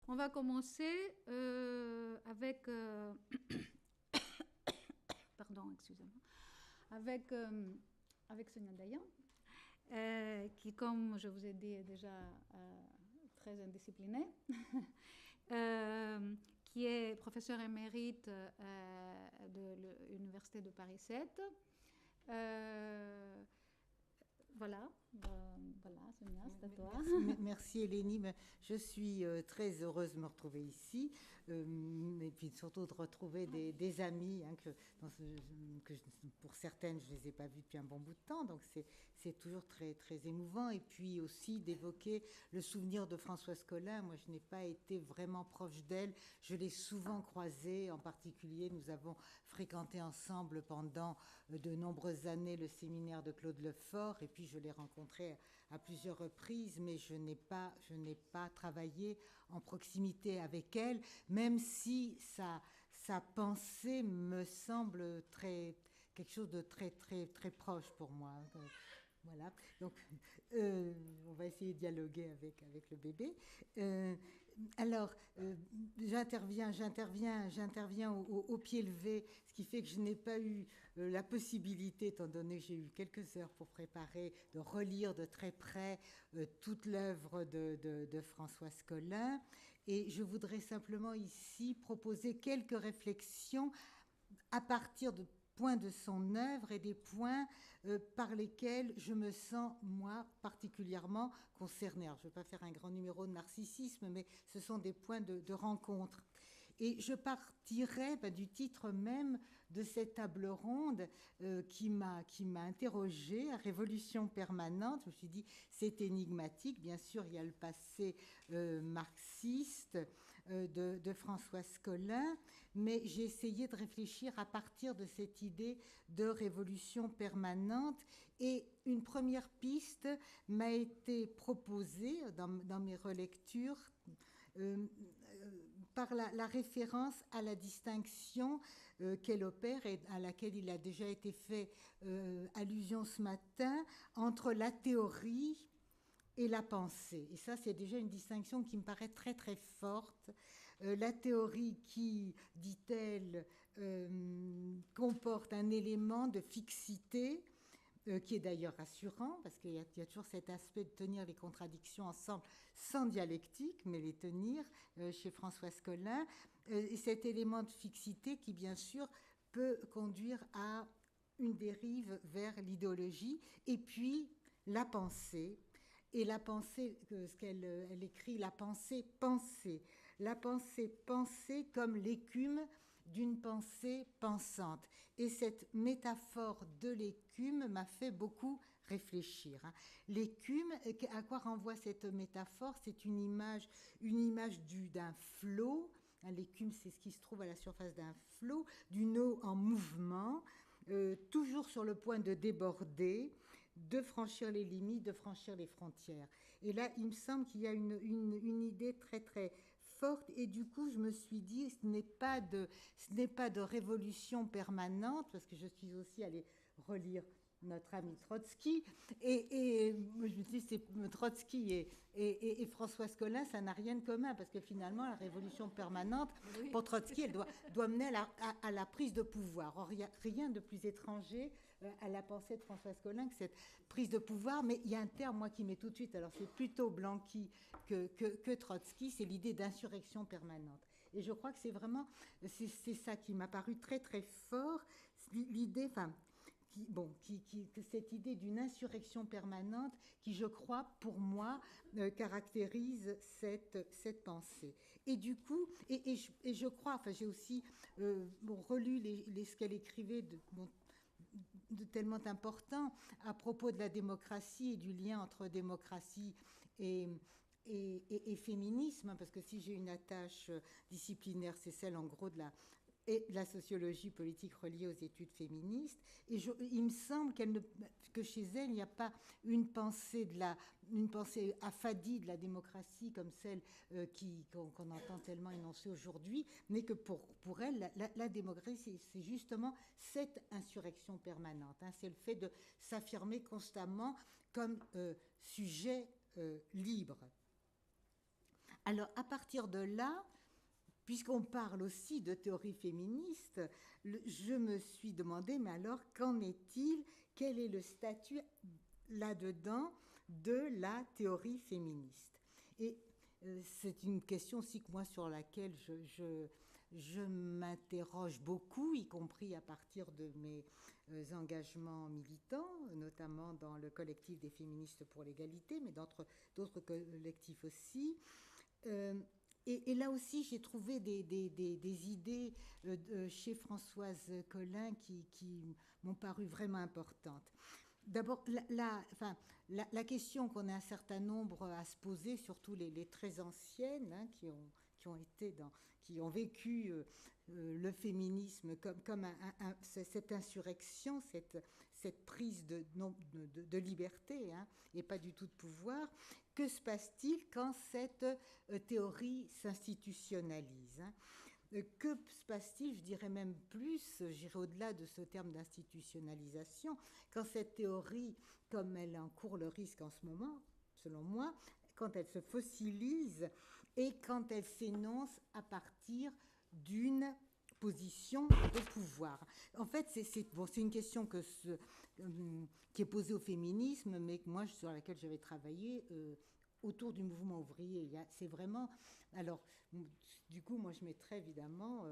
On va commencer avec... pardon, excusez-moi. Avec, avec Sonia Dayan, qui, comme je vous ai dit, est déjà très indisciplinée, qui est professeur émérite de l'Université de Paris 7. Voilà, voilà, Sonia, c'est à toi. Merci Elénie, je suis très heureuse de me retrouver ici, et puis surtout de retrouver des amis que pour certaines je ne les ai pas vues depuis un bon bout de temps, donc c'est toujours très, très émouvant, et puis aussi d'évoquer le souvenir de Françoise Collin. Moi je n'ai pas été vraiment proche d'elle, je l'ai souvent croisée, en particulier nous avons fréquenté ensemble pendant de nombreuses années le séminaire de Claude Lefort, et puis je l'ai rencontrée à plusieurs reprises, mais je n'ai pas travaillé en proximité avec elle, même si sa pensée me semble quelque chose de très, très, très proche pour moi. Voilà, donc on va essayer de dialoguer avec le bébé. Alors, j'interviens au pied levé, ce qui fait que je n'ai pas eu la possibilité, étant donné que j'ai eu quelques heures pour préparer, de relire de très près toute l'œuvre de Françoise Collin. Et je voudrais simplement ici proposer quelques réflexions à partir de points de son œuvre et des points par lesquels je me sens, moi, particulièrement concernée. Alors, je ne vais pas faire un grand numéro de narcissisme, mais ce sont des points de rencontre. Et je partirai du titre même de cette table ronde qui m'a interrogée, Révolution permanente. Je me suis dit, c'est énigmatique. Bien sûr, il y a le passé marxiste de Françoise Collin, mais j'ai essayé de réfléchir à partir de cette idée de révolution permanente. Et une première piste m'a été proposée dans mes relectures par la référence à la distinction qu'elle opère et à laquelle il a déjà été fait allusion ce matin entre la théorie et la pensée. Et ça, c'est déjà une distinction qui me paraît très très forte. La théorie qui, dit-elle, comporte un élément de fixité, qui est d'ailleurs rassurant, parce qu'il y a toujours cet aspect de tenir les contradictions ensemble sans dialectique, mais les tenir chez Françoise Collin, et cet élément de fixité qui, bien sûr, peut conduire à une dérive vers l'idéologie, et puis la pensée. Et la pensée, ce qu'elle elle écrit, la pensée pensée. La pensée pensée comme l'écume d'une pensée pensante. Et cette métaphore de l'écume m'a fait beaucoup réfléchir. L'écume, à quoi renvoie cette métaphore? C'est une image d'un flot. L'écume, c'est ce qui se trouve à la surface d'un flot, d'une eau en mouvement, toujours sur le point de déborder, de franchir les limites, de franchir les frontières. Et là, il me semble qu'il y a une idée très très forte, et du coup, je me suis dit, ce n'est pas de révolution permanente, parce que je suis aussi allée relire notre ami Trotsky, et je me dis, Trotsky et Françoise Collin, ça n'a rien de commun, parce que finalement, la révolution permanente, oui, pour Trotsky, elle doit mener à la prise de pouvoir. Or, il n'y a rien de plus étranger à la pensée de Françoise Collin que cette prise de pouvoir, mais il y a un terme, moi, qui m'est tout de suite, alors c'est plutôt Blanqui que Trotsky, c'est l'idée d'insurrection permanente. Et je crois que c'est vraiment, c'est ça qui m'a paru très, très fort, l'idée, que cette idée d'une insurrection permanente qui, je crois, pour moi, caractérise cette pensée. Et du coup, et je crois, j'ai aussi relu ce qu'elle écrivait de tellement important à propos de la démocratie et du lien entre démocratie et féminisme, parce que si j'ai une attache disciplinaire, c'est celle en gros de la sociologie politique reliée aux études féministes. Et il me semble que chez elle, il n'y a pas une pensée affadie de la démocratie comme celle qu'on entend tellement énoncée aujourd'hui, mais que pour elle, la démocratie, c'est justement cette insurrection permanente. C'est le fait de s'affirmer constamment comme sujet libre. Alors, à partir de là, puisqu'on parle aussi de théorie féministe, je me suis demandé, mais alors, qu'en est-il? Quel est le statut là-dedans de la théorie féministe? Et c'est une question aussi que moi, sur laquelle je m'interroge beaucoup, y compris à partir de mes engagements militants, notamment dans le collectif des féministes pour l'égalité, mais d'autres collectifs aussi. Et là aussi, j'ai trouvé des idées chez Françoise Collin qui m'ont paru vraiment importantes. D'abord, la question qu'on a un certain nombre à se poser, surtout les très anciennes, hein, qui ont vécu le féminisme comme cette insurrection, cette prise de liberté, hein, et pas du tout de pouvoir. Que se passe-t-il quand cette théorie s'institutionnalise, hein? Que se passe-t-il, je dirais même plus, j'irai au-delà de ce terme d'institutionnalisation, quand cette théorie, comme elle encourt le risque en ce moment, selon moi, quand elle se fossilise et quand elle s'énonce à partir d'une position de pouvoir. En fait, c'est une question qui est posée au féminisme, mais sur laquelle je vais travailler autour du mouvement ouvrier. C'est vraiment... Alors, du coup, moi, je mettrais évidemment,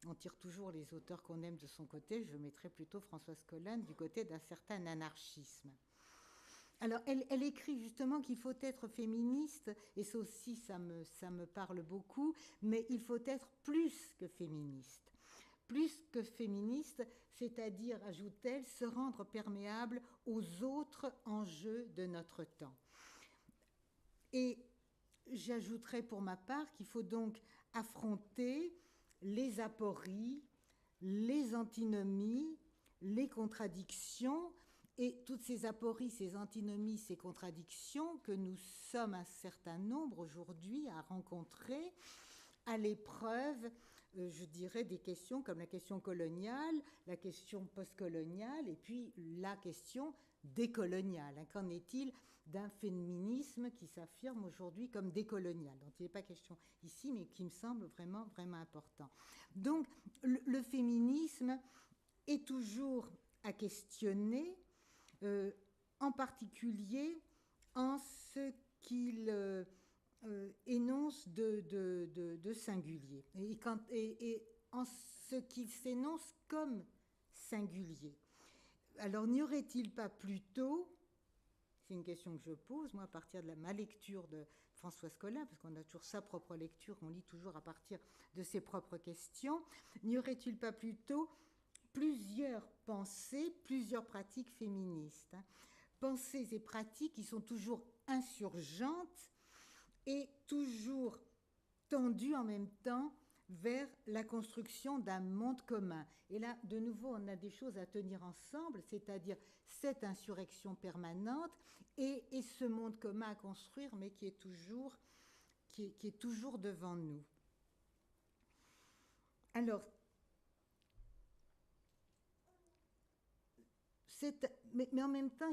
on tire toujours les auteurs qu'on aime de son côté, je mettrais plutôt Françoise Collin du côté d'un certain anarchisme. Alors, elle écrit justement qu'il faut être féministe, et ça aussi, ça me parle beaucoup, mais il faut être plus que féministe. Plus que féministe, c'est-à-dire, ajoute-t-elle, se rendre perméable aux autres enjeux de notre temps. Et j'ajouterais pour ma part qu'il faut donc affronter les apories, les antinomies, les contradictions, et toutes ces apories, ces antinomies, ces contradictions que nous sommes un certain nombre aujourd'hui à rencontrer à l'épreuve, je dirais, des questions comme la question coloniale, la question postcoloniale et puis la question décoloniale. Qu'en est-il d'un féminisme qui s'affirme aujourd'hui comme décolonial, dont il n'est pas question ici, mais qui me semble vraiment, vraiment important. Donc, le féminisme est toujours à questionner, en particulier en ce qu'il énonce de singulier, et en ce qu'il s'énonce comme singulier. Alors, n'y aurait-il pas plutôt, c'est une question que je pose, moi, à partir de ma lecture de Françoise Collin, parce qu'on a toujours sa propre lecture, on lit toujours à partir de ses propres questions, n'y aurait-il pas plutôt plusieurs pensées, plusieurs pratiques féministes, hein, pensées et pratiques qui sont toujours insurgentes et toujours tendues en même temps vers la construction d'un monde commun. Et là, de nouveau, on a des choses à tenir ensemble, c'est-à-dire cette insurrection permanente et ce monde commun à construire, mais qui est toujours devant nous. Alors, mais en même temps,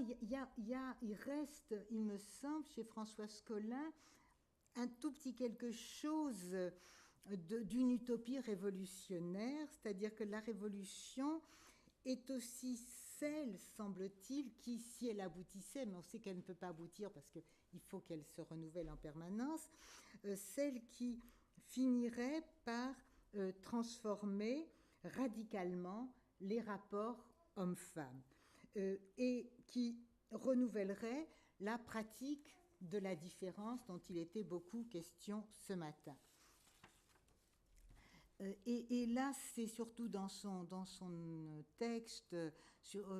il reste, il me semble, chez Françoise Collin, un tout petit quelque chose d'une utopie révolutionnaire, c'est-à-dire que la révolution est aussi celle, semble-t-il, qui, si elle aboutissait, mais on sait qu'elle ne peut pas aboutir parce qu'il faut qu'elle se renouvelle en permanence, celle qui finirait par transformer radicalement les rapports hommes-femmes. Et qui renouvellerait la pratique de la différence dont il était beaucoup question ce matin. Et là, c'est surtout dans son texte sur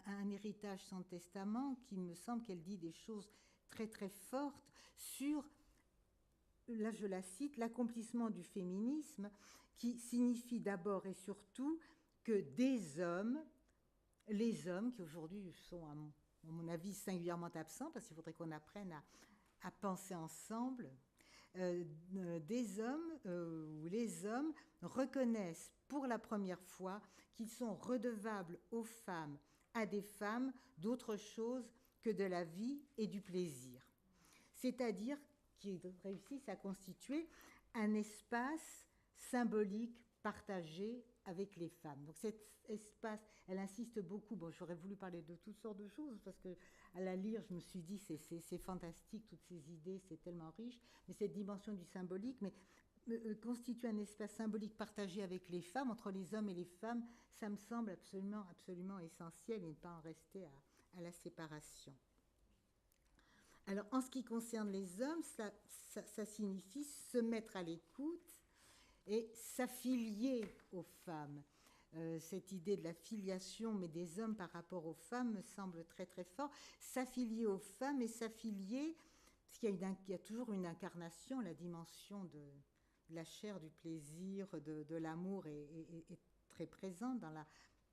un héritage sans testament qu'il me semble qu'elle dit des choses très très fortes sur, là je la cite, l'accomplissement du féminisme qui signifie d'abord et surtout que des hommes, les hommes qui aujourd'hui sont, à mon avis, singulièrement absents, parce qu'il faudrait qu'on apprenne à penser ensemble, des hommes ou les hommes reconnaissent pour la première fois qu'ils sont redevables aux femmes, à des femmes, d'autre chose que de la vie et du plaisir. C'est-à-dire qui réussissent à constituer un espace symbolique partagé avec les femmes. Donc cet espace, elle insiste beaucoup, bon j'aurais voulu parler de toutes sortes de choses, parce que à la lire, je me suis dit c'est fantastique, toutes ces idées, c'est tellement riche, mais cette dimension du symbolique, mais constituer un espace symbolique partagé avec les femmes, entre les hommes et les femmes, ça me semble absolument, absolument essentiel, et ne pas en rester à la séparation. Alors, en ce qui concerne les hommes, ça signifie se mettre à l'écoute et s'affilier aux femmes. Cette idée de la filiation, mais des hommes par rapport aux femmes, me semble très très fort. S'affilier aux femmes et s'affilier, parce qu'il y a toujours une incarnation, la dimension de la chair, du plaisir, de l'amour est très présente dans la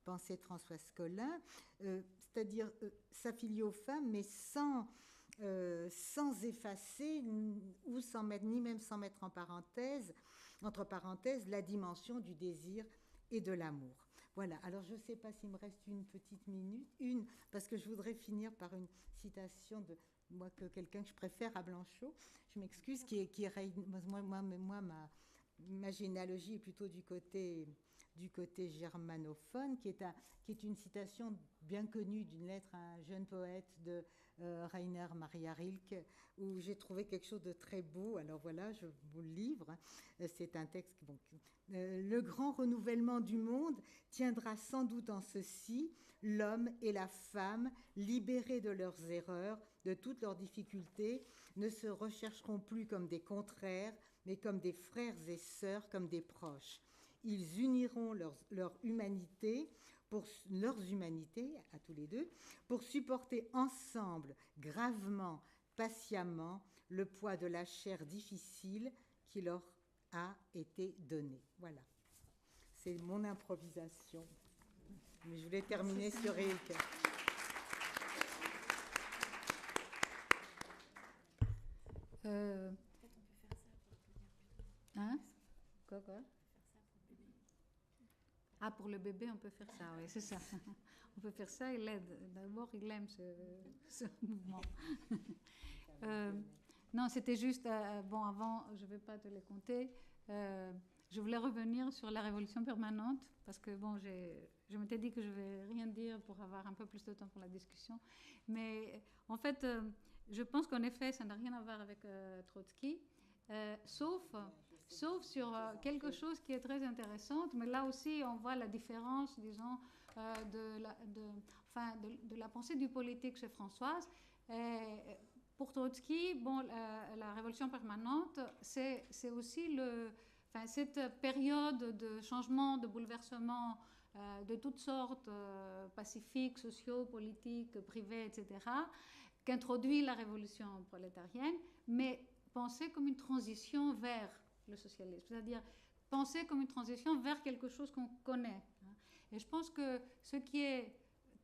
pensée de Françoise Collin, c'est-à-dire s'affilier aux femmes, mais sans effacer ou sans mettre, ni même sans mettre entre parenthèses, la dimension du désir et de l'amour. Voilà, alors je ne sais pas s'il me reste une petite minute, parce que je voudrais finir par une citation de quelqu'un que je préfère à Blanchot, je m'excuse, qui est ma généalogie est plutôt du côté germanophone, qui est une citation bien connue d'une lettre à un jeune poète de Rainer Maria Rilke, où j'ai trouvé quelque chose de très beau. Alors voilà, je vous le livre. C'est un texte le grand renouvellement du monde tiendra sans doute en ceci: l'homme et la femme, libérés de leurs erreurs, de toutes leurs difficultés, ne se rechercheront plus comme des contraires, mais comme des frères et sœurs, comme des proches. Ils uniront leur humanité, leurs humanités à tous les deux, pour supporter ensemble, gravement, patiemment, le poids de la chair difficile qui leur a été donnée. Voilà, c'est mon improvisation. Mais je voulais terminer sur Rilke. Hein? Quoi? Ah, pour le bébé, on peut faire ça, oui, c'est ça. On peut faire ça, il aide. D'abord, il aime ce mouvement. Non, c'était juste, bon, avant, je ne vais pas te les compter. Je voulais revenir sur la révolution permanente, parce que, bon, je m'étais dit que je ne vais rien dire pour avoir un peu plus de temps pour la discussion. Mais, en fait, je pense qu'en effet, ça n'a rien à voir avec Trotsky, sauf sur quelque chose qui est très intéressant, mais là aussi on voit la différence, disons, de la pensée du politique chez Françoise. Pour Trotsky, bon, la révolution permanente, c'est aussi cette période de changement, de bouleversement de toutes sortes, pacifiques, sociaux, politiques, privés, etc., qu'introduit la révolution prolétarienne, mais pensée comme une transition vers le socialisme, c'est-à-dire penser comme une transition vers quelque chose qu'on connaît. Et je pense que ce qui est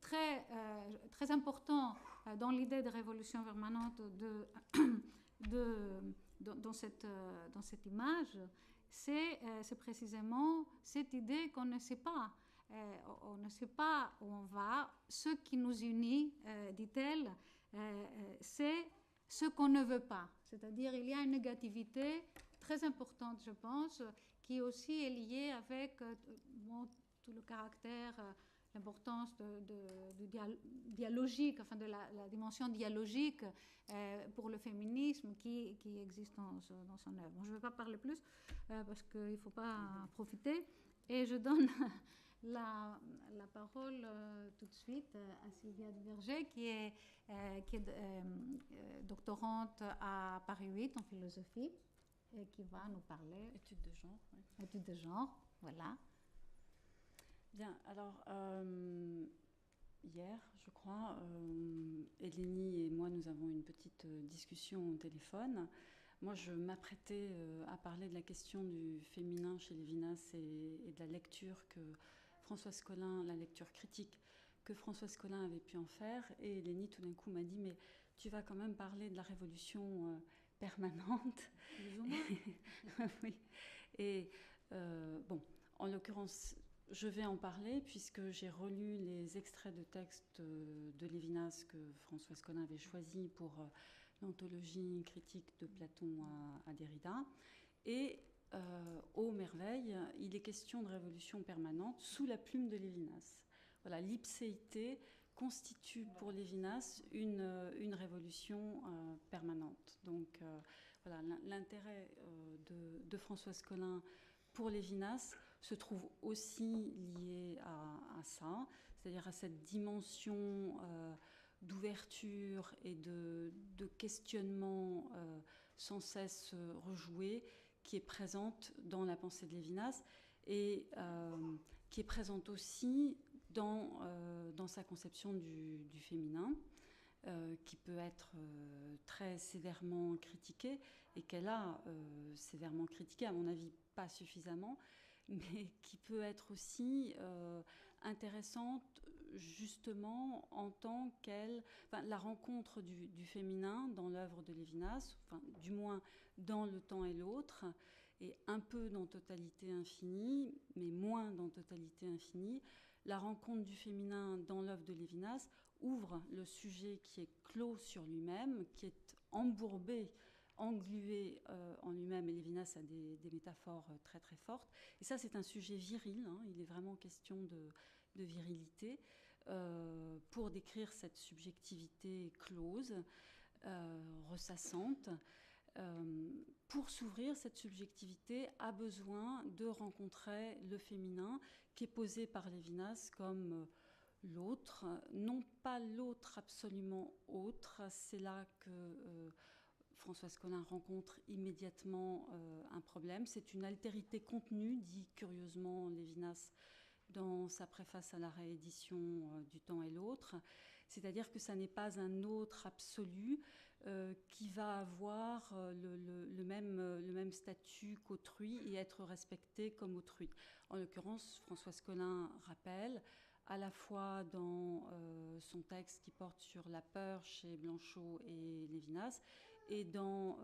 très important dans l'idée de révolution permanente dans cette image, c'est précisément cette idée qu'on ne sait pas. On ne sait pas où on va. Ce qui nous unit, dit-elle, c'est ce qu'on ne veut pas. C'est-à-dire il y a une négativité très importante, je pense, qui aussi est liée avec tout le caractère, l'importance du dialogique, enfin de la dimension dialogique pour le féminisme qui existe dans son œuvre. Bon, je ne vais pas parler plus parce qu'il ne faut pas profiter. Et je donne la parole tout de suite à Sylvia Duverger, qui est doctorante à Paris 8 en philosophie, et qui va nous parler... Études de genre. Oui. Études de genre, voilà. Bien, alors, hier, je crois, Eleni et moi, nous avons eu une petite discussion au téléphone. Moi, je m'apprêtais à parler de la question du féminin chez Lévinas et de la lecture que Françoise Collin, la lecture critique que Françoise Collin avait pu en faire. Et Eleni, tout d'un coup, m'a dit, mais tu vas quand même parler de la révolution permanente. Plus ou moins. Oui. Et bon, en l'occurrence, je vais en parler puisque j'ai relu les extraits de textes de Lévinas que Françoise Collin avait choisis pour l'anthologie critique de Platon à Derrida. Et aux merveilles, il est question de révolution permanente sous la plume de Lévinas. Voilà, l'ipséité constitue pour Lévinas une révolution permanente. Donc voilà, l'intérêt de Françoise Collin pour Lévinas se trouve aussi lié à ça, c'est-à-dire à cette dimension d'ouverture et de questionnement sans cesse rejoué qui est présente dans la pensée de Lévinas et qui est présente aussi dans sa conception du féminin, qui peut être très sévèrement critiquée et qu'elle a sévèrement critiquée, à mon avis pas suffisamment, mais qui peut être aussi intéressante justement en tant la rencontre du féminin dans l'œuvre de Lévinas, du moins dans Le Temps et l'autre, et un peu dans Totalité infinie, mais moins dans Totalité infinie. La rencontre du féminin dans l'œuvre de Lévinas ouvre le sujet qui est clos sur lui-même, qui est embourbé, englué en lui-même, et Lévinas a des métaphores très très fortes. Et ça, c'est un sujet viril, hein, il est vraiment question de virilité, pour décrire cette subjectivité close, ressassante. Pour s'ouvrir, cette subjectivité a besoin de rencontrer le féminin qui est posé par Lévinas comme l'autre, non pas l'autre absolument autre. C'est là que Françoise Collin rencontre immédiatement un problème. C'est une altérité contenue, dit curieusement Lévinas dans sa préface à la réédition du Temps et l'autre. C'est-à-dire que ça n'est pas un autre absolu qui va avoir le même statut qu'autrui et être respecté comme autrui. En l'occurrence, Françoise Collin rappelle, à la fois dans son texte qui porte sur la peur chez Blanchot et Lévinas, et dans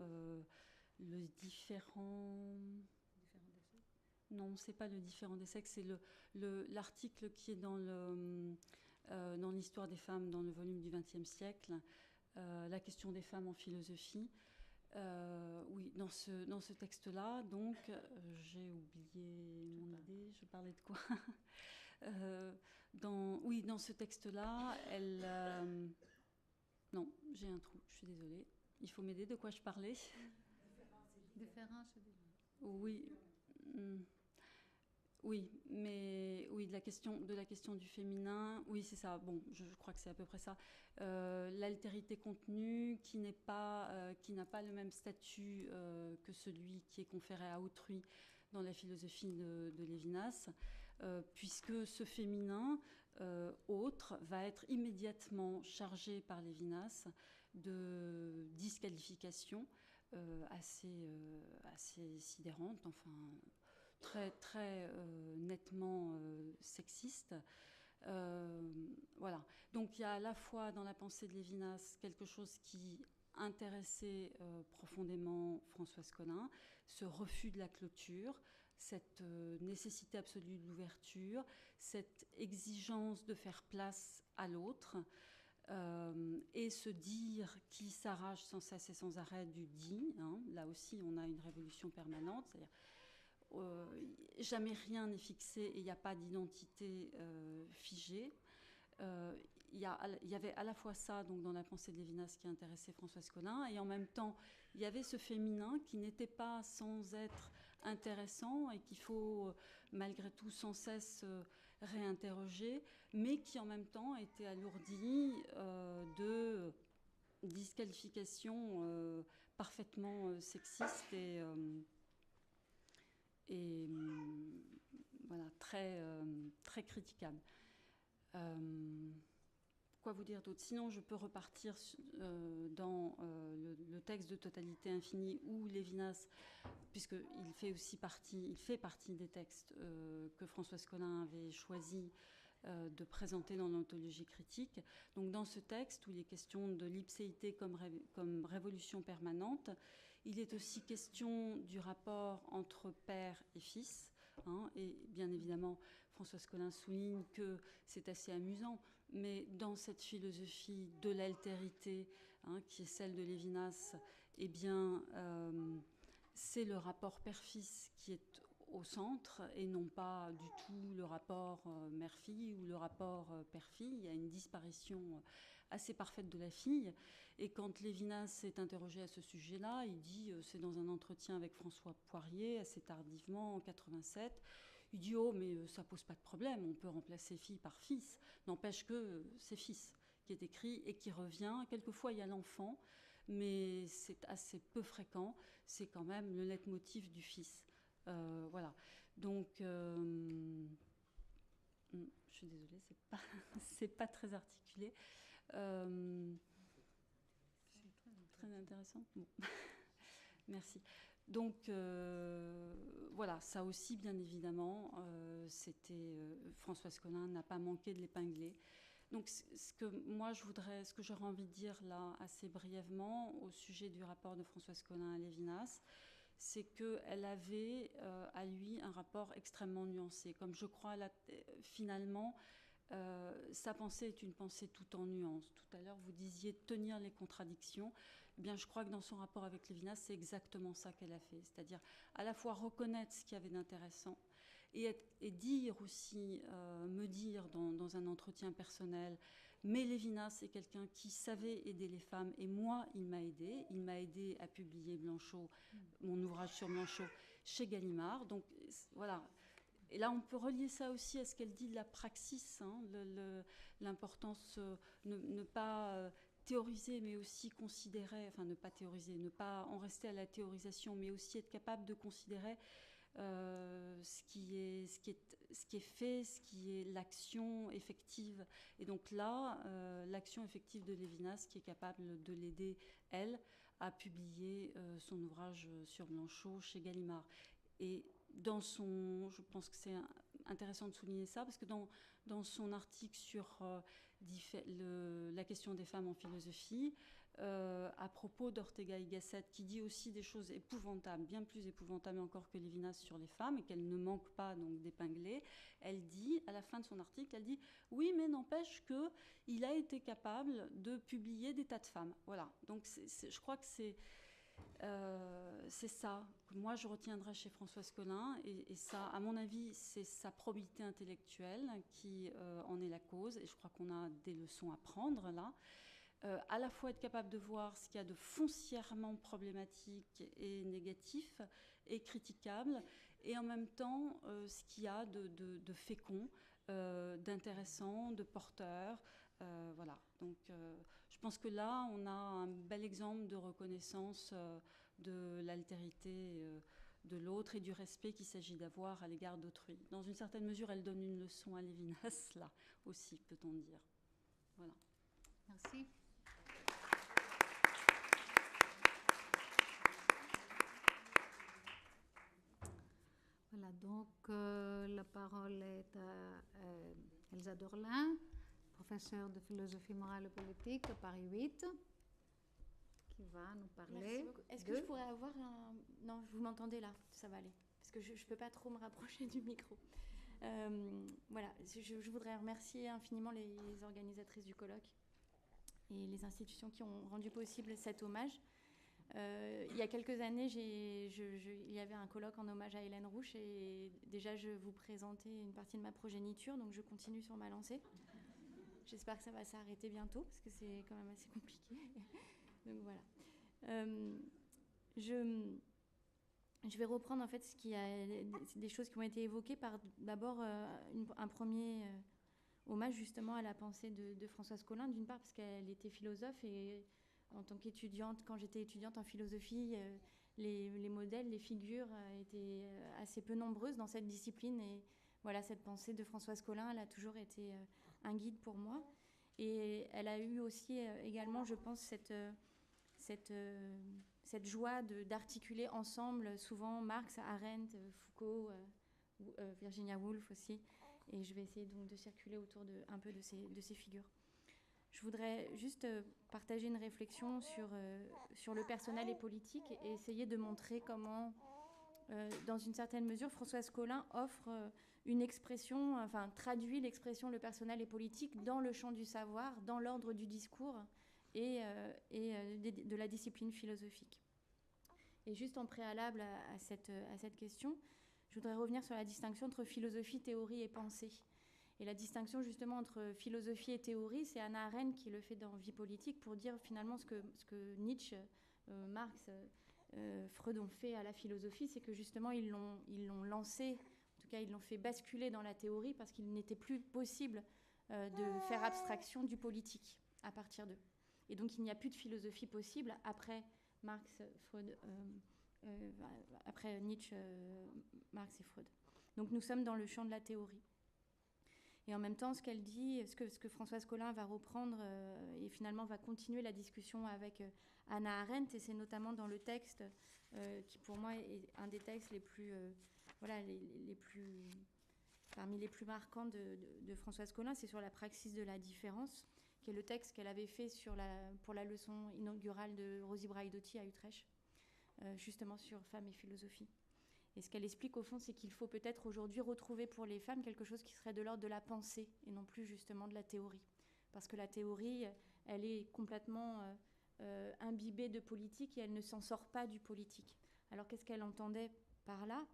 le différent... Non, c'est pas le différent des sexes, c'est l'article qui est dans l'histoire des femmes, dans le volume du XXe siècle, la question des femmes en philosophie. Oui, dans ce texte-là, donc, j'ai oublié mon idée, je parlais de quoi dans ce texte-là, elle... non, j'ai un trou, je suis désolée. Il faut m'aider, de quoi je parlais? Différence. Oui. Oui, mais oui, de la question du féminin, oui, c'est ça. Bon, je crois que c'est à peu près ça. L'altérité contenue qui n'a pas le même statut que celui qui est conféré à autrui dans la philosophie de Lévinas, puisque ce féminin autre va être immédiatement chargé par Lévinas de disqualification assez sidérante, enfin très, très nettement sexiste. Voilà. Donc il y a à la fois dans la pensée de Lévinas quelque chose qui intéressait profondément Françoise Collin, ce refus de la clôture, cette nécessité absolue de l'ouverture, cette exigence de faire place à l'autre, et se dire qui s'arrache sans cesse et sans arrêt du dit. Hein. Là aussi, on a une révolution permanente, c'est-à-dire jamais rien n'est fixé et il n'y a pas d'identité figée. Il y avait à la fois ça donc, dans la pensée de Lévinas qui intéressait Françoise Collin, et en même temps, il y avait ce féminin qui n'était pas sans être intéressant et qu'il faut malgré tout sans cesse réinterroger, mais qui en même temps était alourdi de disqualifications parfaitement sexistes et voilà, très, très critiquable. Quoi vous dire d'autre? Sinon, je peux repartir dans le texte de Totalité infinie où Lévinas, puisqu'il fait partie des textes que Françoise Collin avait choisi de présenter dans l'anthologie critique. Donc dans ce texte où il est question de l'ipséité comme révolution permanente, il est aussi question du rapport entre père et fils. Hein, et bien évidemment, Françoise Collin souligne que c'est assez amusant, mais dans cette philosophie de l'altérité qui est celle de Lévinas, eh bien, c'est le rapport père-fils qui est au centre et non pas du tout le rapport mère-fille ou le rapport père-fille. Il y a une disparition assez parfaite de la fille. Et quand Lévinas est interrogé à ce sujet-là, il dit, c'est dans un entretien avec François Poirier, assez tardivement, en 87, il dit « Oh, mais ça pose pas de problème, on peut remplacer fille par fils. N'empêche que c'est fils qui est écrit et qui revient. Quelquefois, il y a l'enfant, mais c'est assez peu fréquent. C'est quand même le leitmotiv du fils. Voilà. Donc, je suis désolée, c'est pas très articulé. Très intéressant. Bon. Merci. Donc, voilà, ça aussi, bien évidemment, Françoise Collin n'a pas manqué de l'épingler. Donc, ce que j'aurais envie de dire là, assez brièvement, au sujet du rapport de Françoise Collin à Lévinas, c'est qu'elle avait à lui un rapport extrêmement nuancé. Comme je crois, finalement, sa pensée est une pensée tout en nuances. Tout à l'heure, vous disiez tenir les contradictions. Eh bien, je crois que dans son rapport avec Lévinas, c'est exactement ça qu'elle a fait. C'est-à-dire à la fois reconnaître ce qu'il y avait d'intéressant et dire aussi, me dire dans un entretien personnel, mais Lévinas est quelqu'un qui savait aider les femmes et moi, il m'a aidé. Il m'a aidé à publier Blanchot, mon ouvrage sur Blanchot, chez Gallimard. Donc voilà. Et là, on peut relier ça aussi à ce qu'elle dit de la praxis, l'importance, ne pas théoriser, mais aussi considérer, enfin ne pas théoriser, ne pas en rester à la théorisation, mais aussi être capable de considérer ce qui est fait, ce qui est l'action effective. Et donc là, l'action effective de Lévinas, qui est capable de l'aider, elle, à publier son ouvrage sur Blanchot chez Gallimard. Et je pense que c'est intéressant de souligner ça, parce que dans son article sur la question des femmes en philosophie, à propos d'Ortega y Gasset, qui dit aussi des choses épouvantables, bien plus épouvantables encore que Lévinas sur les femmes, et qu'elle ne manque pas donc d'épingler, elle dit, à la fin de son article, elle dit « Oui, mais n'empêche qu'il a été capable de publier des tas de femmes. » Voilà, donc je crois que c'est ça que moi je retiendrai chez Françoise Collin, et ça, à mon avis, c'est sa probité intellectuelle qui en est la cause, et je crois qu'on a des leçons à prendre là. À la fois être capable de voir ce qu'il y a de foncièrement problématique et négatif et critiquable, et en même temps ce qu'il y a de fécond, d'intéressant, de porteur. Voilà. Donc je pense que là, on a un bel exemple de reconnaissance de l'altérité de l'autre et du respect qu'il s'agit d'avoir à l'égard d'autrui. Dans une certaine mesure, elle donne une leçon à Lévinas, là aussi, peut-on dire. Voilà. Merci. Voilà, donc la parole est à Elsa Dorlin, professeure de philosophie morale et politique à Paris 8, qui va nous parler. Merci beaucoup. Est-ce que je pourrais avoir un... Non, vous m'entendez là, ça va aller. Parce que je ne peux pas trop me rapprocher du micro. Voilà, je voudrais remercier infiniment les organisatrices du colloque et les institutions qui ont rendu possible cet hommage. Il y a quelques années, il y avait un colloque en hommage à Hélène Rouche, et déjà je vous présentais une partie de ma progéniture, donc je continue sur ma lancée. J'espère que ça va s'arrêter bientôt, parce que c'est quand même assez compliqué. Donc voilà. Je vais reprendre en fait des choses qui ont été évoquées par d'abord un premier hommage justement à la pensée de Françoise Collin, d'une part parce qu'elle était philosophe, et en tant qu'étudiante, quand j'étais étudiante en philosophie, les modèles, les figures étaient assez peu nombreuses dans cette discipline, et voilà, cette pensée de Françoise Collin, elle a toujours été un guide pour moi. Et elle a eu aussi également, je pense, cette joie d'articuler ensemble souvent Marx, Arendt, Foucault, Virginia Woolf aussi. Et je vais essayer donc de circuler autour un peu de ces figures. Je voudrais juste partager une réflexion sur le personnel et politique, et essayer de montrer comment, dans une certaine mesure, Françoise Collin offre une expression, enfin traduit l'expression le personnel et politique dans le champ du savoir, dans l'ordre du discours, de la discipline philosophique. Et juste en préalable à cette question, je voudrais revenir sur la distinction entre philosophie, théorie et pensée. Et la distinction justement entre philosophie et théorie, c'est Hannah Arendt qui le fait dans Vie politique pour dire finalement ce que Nietzsche, Marx, Freud ont fait à la philosophie, c'est que justement ils l'ont lancé, en tout cas ils l'ont fait basculer dans la théorie parce qu'il n'était plus possible de faire abstraction du politique à partir d'eux. Et donc il n'y a plus de philosophie possible après Marx, Freud, après Nietzsche, Marx et Freud. Donc nous sommes dans le champ de la théorie. Et en même temps, ce qu'elle dit, ce que Françoise Collin va reprendre et finalement va continuer la discussion avec Hannah Arendt, et c'est notamment dans le texte qui pour moi est un des textes les plus, parmi les plus marquants de Françoise Collin, c'est sur la praxis de la différence, qui est le texte qu'elle avait fait pour la leçon inaugurale de Rosie Braidotti à Utrecht, justement sur femmes et philosophie. Et ce qu'elle explique au fond, c'est qu'il faut peut-être aujourd'hui retrouver pour les femmes quelque chose qui serait de l'ordre de la pensée et non plus justement de la théorie. Parce que la théorie, elle est complètement imbibée de politique et elle ne s'en sort pas du politique. Alors qu'est-ce qu'elle entendait par là ?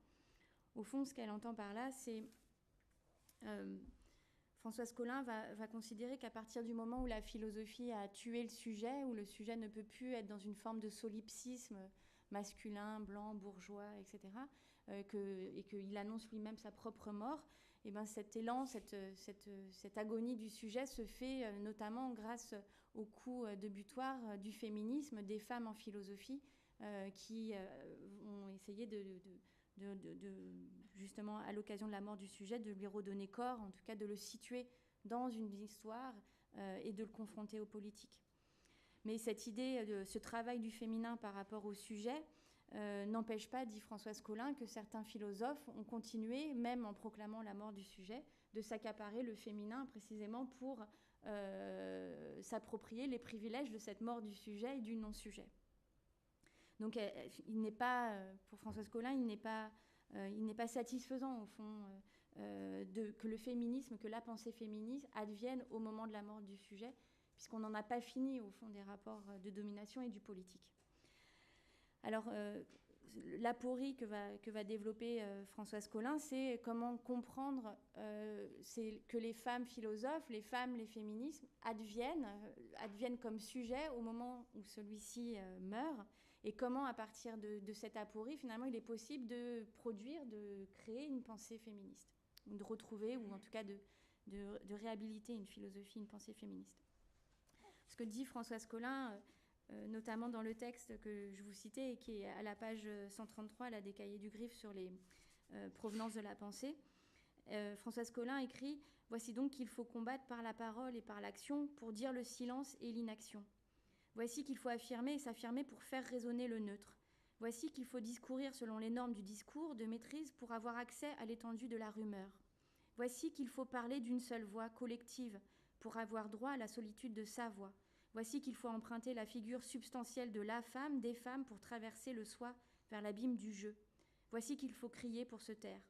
Au fond, ce qu'elle entend par là, c'est... Françoise Collin va considérer qu'à partir du moment où la philosophie a tué le sujet, où le sujet ne peut plus être dans une forme de solipsisme masculin, blanc, bourgeois, etc., et qu'il annonce lui-même sa propre mort, et ben cet élan, cette agonie du sujet se fait notamment grâce au coup de butoir du féminisme, des femmes en philosophie qui ont essayé justement, à l'occasion de la mort du sujet, de lui redonner corps, en tout cas de le situer dans une histoire et de le confronter aux politiques. Mais cette idée, ce travail du féminin par rapport au sujet n'empêche pas, dit Françoise Collin, que certains philosophes ont continué, même en proclamant la mort du sujet, de s'accaparer le féminin précisément pour s'approprier les privilèges de cette mort du sujet et du non-sujet. Donc il n'est pas, pour Françoise Collin, il n'est pas satisfaisant au fond que le féminisme, que la pensée féministe advienne au moment de la mort du sujet, puisqu'on n'en a pas fini au fond des rapports de domination et du politique. Alors l'aporie que va développer Françoise Collin, c'est comment comprendre que les femmes philosophes, les femmes, les féminismes adviennent comme sujet au moment où celui-ci meurt, et comment à partir de cette aporie, finalement, il est possible de produire, de créer une pensée féministe, de retrouver, ou en tout cas de réhabiliter une philosophie, une pensée féministe. Ce que dit Françoise Collin, notamment dans le texte que je vous citais et qui est à la page 133, là, des Cahiers du Griffe sur les provenances de la pensée, Françoise Collin écrit « Voici donc qu'il faut combattre par la parole et par l'action pour dire le silence et l'inaction. Voici qu'il faut affirmer et s'affirmer pour faire résonner le neutre. Voici qu'il faut discourir selon les normes du discours, de maîtrise, pour avoir accès à l'étendue de la rumeur. Voici qu'il faut parler d'une seule voix collective pour avoir droit à la solitude de sa voix. Voici qu'il faut emprunter la figure substantielle de la femme, des femmes, pour traverser le soi vers l'abîme du jeu. Voici qu'il faut crier pour se taire.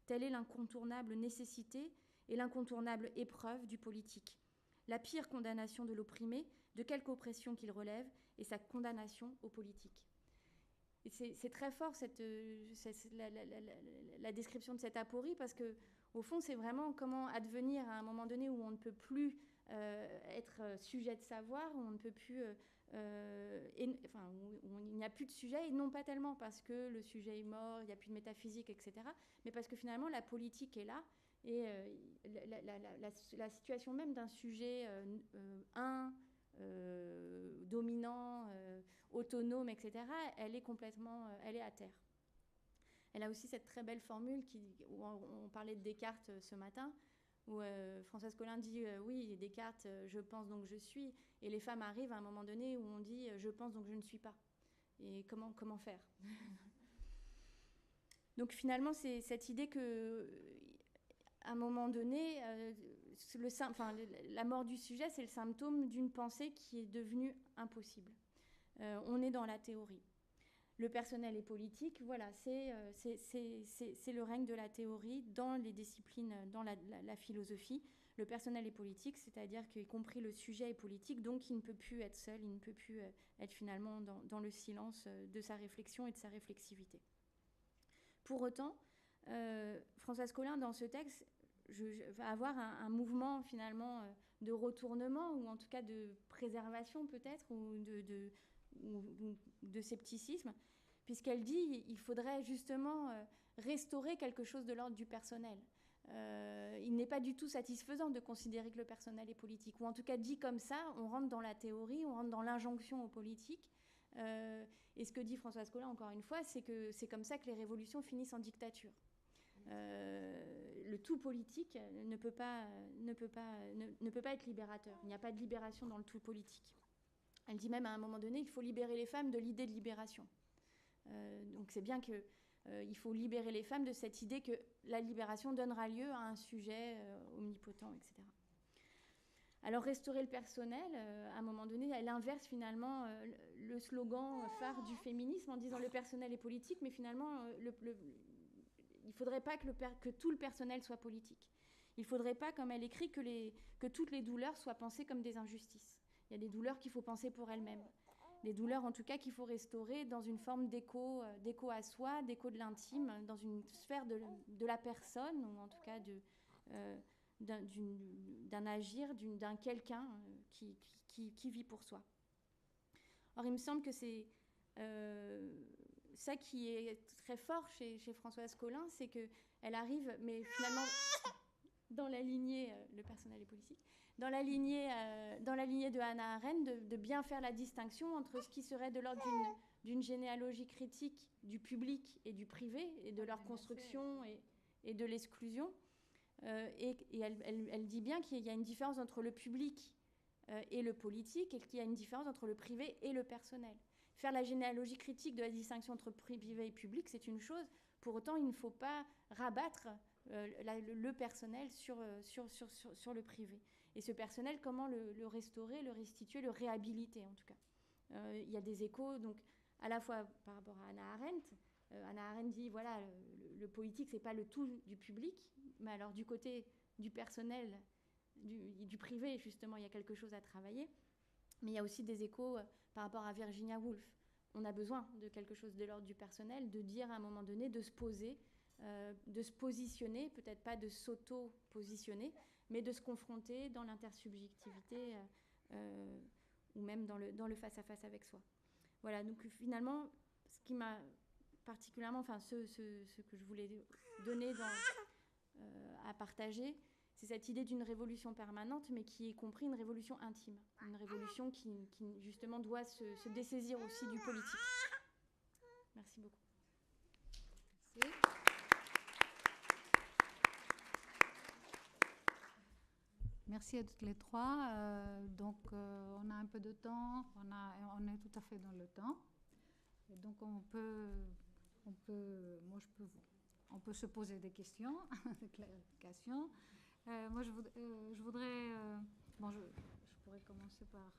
Telle est l'incontournable nécessité et l'incontournable épreuve du politique. La pire condamnation de l'opprimé, de quelque oppression qu'il relève, est sa condamnation au politique. » Et c'est très fort la description de cette aporie, parce que au fond, c'est vraiment comment advenir à un moment donné où on ne peut plus être sujet de savoir, où on ne peut plus, où il n'y a plus de sujet, et non pas tellement parce que le sujet est mort, il n'y a plus de métaphysique, etc., mais parce que finalement la politique est là, et la situation même d'un sujet dominant, autonome, etc., elle est complètement, elle est à terre. Elle a aussi cette très belle formule où on parlait de Descartes ce matin, où Françoise Collin dit oui, Descartes, je pense donc je suis, et les femmes arrivent à un moment donné où on dit je pense donc je ne suis pas. Et comment faire? Donc finalement, c'est cette idée que à un moment donné, la mort du sujet, c'est le symptôme d'une pensée qui est devenue impossible. On est dans la théorie. Le personnel et politique, voilà, c'est le règne de la théorie dans les disciplines, dans la philosophie. le personnel est politique, c'est-à-dire qu'y compris le sujet est politique, donc il ne peut plus être seul, il ne peut plus être finalement dans le silence de sa réflexion et de sa réflexivité. Pour autant, Françoise Collin, dans ce texte, va avoir un mouvement finalement de retournement, ou en tout cas de préservation peut-être, ou de scepticisme, puisqu'elle dit qu'il faudrait justement restaurer quelque chose de l'ordre du personnel. Il n'est pas du tout satisfaisant de considérer que le personnel est politique, ou en tout cas dit comme ça, on rentre dans la théorie, on rentre dans l'injonction aux politiques. Et ce que dit Françoise Collin, encore une fois, c'est que c'est comme ça que les révolutions finissent en dictature. Le tout politique ne peut pas être libérateur. Il n'y a pas de libération dans le tout politique. Elle dit même à un moment donné, il faut libérer les femmes de l'idée de libération. Donc c'est bien qu'il faut libérer les femmes de cette idée que la libération donnera lieu à un sujet omnipotent, etc. Alors restaurer le personnel, à un moment donné, elle inverse finalement le slogan phare du féminisme en disant le personnel est politique, mais finalement il ne faudrait pas que tout le personnel soit politique. Il ne faudrait pas, comme elle écrit, que toutes les douleurs soient pensées comme des injustices. Il y a des douleurs qu'il faut penser pour elles-mêmes. Des douleurs, en tout cas, qu'il faut restaurer dans une forme d'écho à soi, d'écho de l'intime, dans une sphère de la personne, ou en tout cas d'un agir, d'un quelqu'un qui vit pour soi. Or, il me semble que c'est ça qui est très fort chez Françoise Collin, c'est qu'elle arrive, mais finalement, dans la lignée, le personnel est politique, dans la lignée de Hannah Arendt, de bien faire la distinction entre ce qui serait de l'ordre d'une généalogie critique du public et du privé, et de leur construction et de l'exclusion. Et elle dit bien qu'il y a une différence entre le public et le politique, et qu'il y a une différence entre le privé et le personnel. Faire la généalogie critique de la distinction entre privé et public, c'est une chose. Pour autant, il ne faut pas rabattre le personnel sur le privé. Et ce personnel, comment le restaurer, le restituer, le réhabiliter en tout cas. Il y a des échos, donc, à la fois par rapport à Hannah Arendt. Hannah Arendt dit, voilà, le politique, c'est pas le tout du public, mais alors du côté du personnel, du privé, justement, il y a quelque chose à travailler. Mais il y a aussi des échos par rapport à Virginia Woolf. On a besoin de quelque chose de l'ordre du personnel, de dire à un moment donné, de se poser, de se positionner, peut-être pas de s'auto-positionner, mais de se confronter dans l'intersubjectivité ou même dans le face-à-face avec soi. Voilà, donc finalement, ce qui m'a particulièrement, enfin ce que je voulais donner à partager, c'est cette idée d'une révolution permanente, mais qui est compris une révolution intime, une révolution qui justement doit se dessaisir aussi du politique. Merci beaucoup. Merci. Merci à toutes les trois. On a un peu de temps, on est tout à fait dans le temps. Et donc on peut se poser des questions, des clarifications. Moi, je voudrais... je pourrais commencer par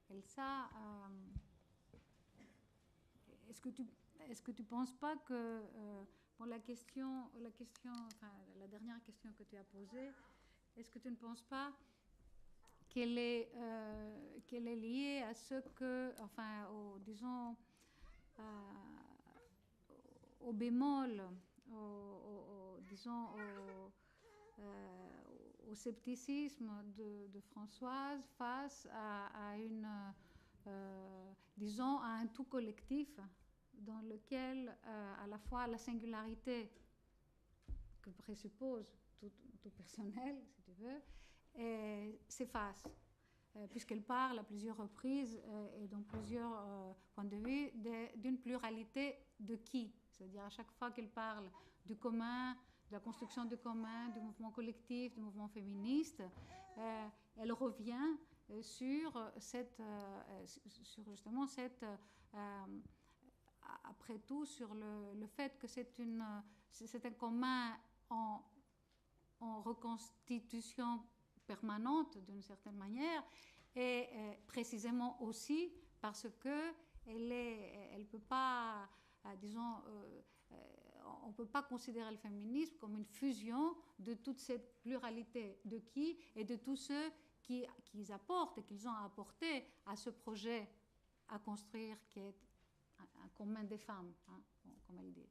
Elsa. Est-ce que tu penses pas que la dernière question que tu as posée, est-ce que tu ne penses pas qu'elle est liée à ce que, au bémol, au scepticisme de Françoise face à un tout collectif dans lequel à la fois la singularité que présuppose tout personnel, si tu veux, s'efface, puisqu'elle parle à plusieurs reprises et dans plusieurs points de vue d'une pluralité de qui, c'est-à-dire à chaque fois qu'elle parle du commun, de la construction du commun, du mouvement collectif, du mouvement féministe, elle revient sur justement après tout, sur le fait que c'est un commun en reconstitution permanente d'une certaine manière, et précisément aussi parce que elle peut pas, on ne peut pas considérer le féminisme comme une fusion de toute cette pluralité de qui et de tous ceux qui apportent et qu'ils ont apporté à ce projet à construire qui est un commun des femmes, hein, comme elle dit.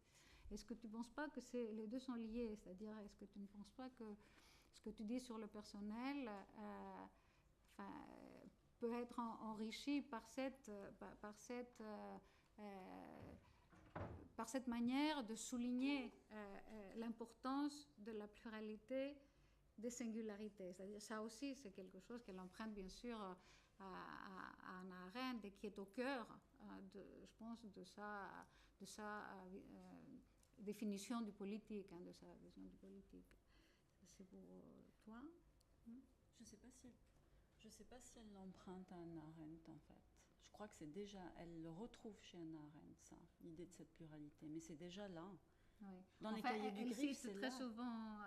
Est-ce que tu ne penses pas que les deux sont liés? C'est-à-dire, est-ce que tu ne penses pas que ce que tu dis sur le personnel peut être enrichi par cette manière de souligner l'importance de la pluralité des singularités. C'est-à-dire, ça aussi, c'est quelque chose qu'elle emprunte bien sûr à Hannah Arendt et qui est au cœur, je pense, de sa définition du politique, de sa vision du politique. C'est pour toi? Je ne sais pas si elle l'emprunte à Hannah Arendt, en fait. Je crois que c'est déjà, elle le retrouve chez Hannah Arendt, ça, l'idée de cette pluralité. Mais c'est déjà là. Oui. Dans les cahiers du Griffe, c'est très là. Souvent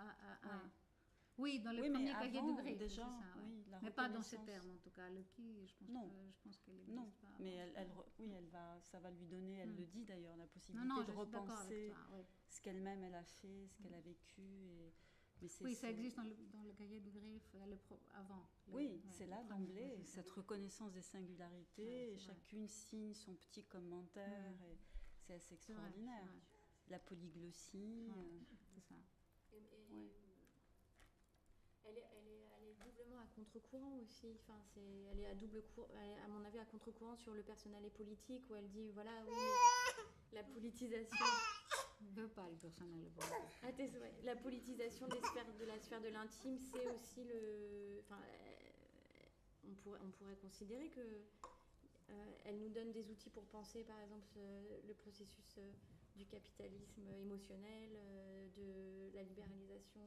Oui, dans les oui, premiers cahiers du Griffe, déjà, c'est ça, oui, mais pas dans ces termes, en tout cas. Le qui, je pense qu'elle n'existe non, pas. mais ça va lui donner, elle le dit d'ailleurs, la possibilité non, de repenser toi, ce qu'elle-même elle a fait, ce qu'elle a vécu. Oui, ça existe dans le cahier du Griffe avant. Oui, c'est là d'emblée, cette reconnaissance des singularités, et chacune signe son petit commentaire, et c'est assez extraordinaire. La polyglossie. C'est ça. Elle est doublement à contre-courant aussi. Enfin, elle est à mon avis, à contre-courant sur le personnel et politique, où elle dit, voilà, oui, mais la politisation... Je ne veux pas le personnel et politique. La politisation de la sphère de l'intime, c'est aussi Enfin, on pourrait considérer que elle nous donne des outils pour penser, par exemple, le processus du capitalisme émotionnel, de la libéralisation,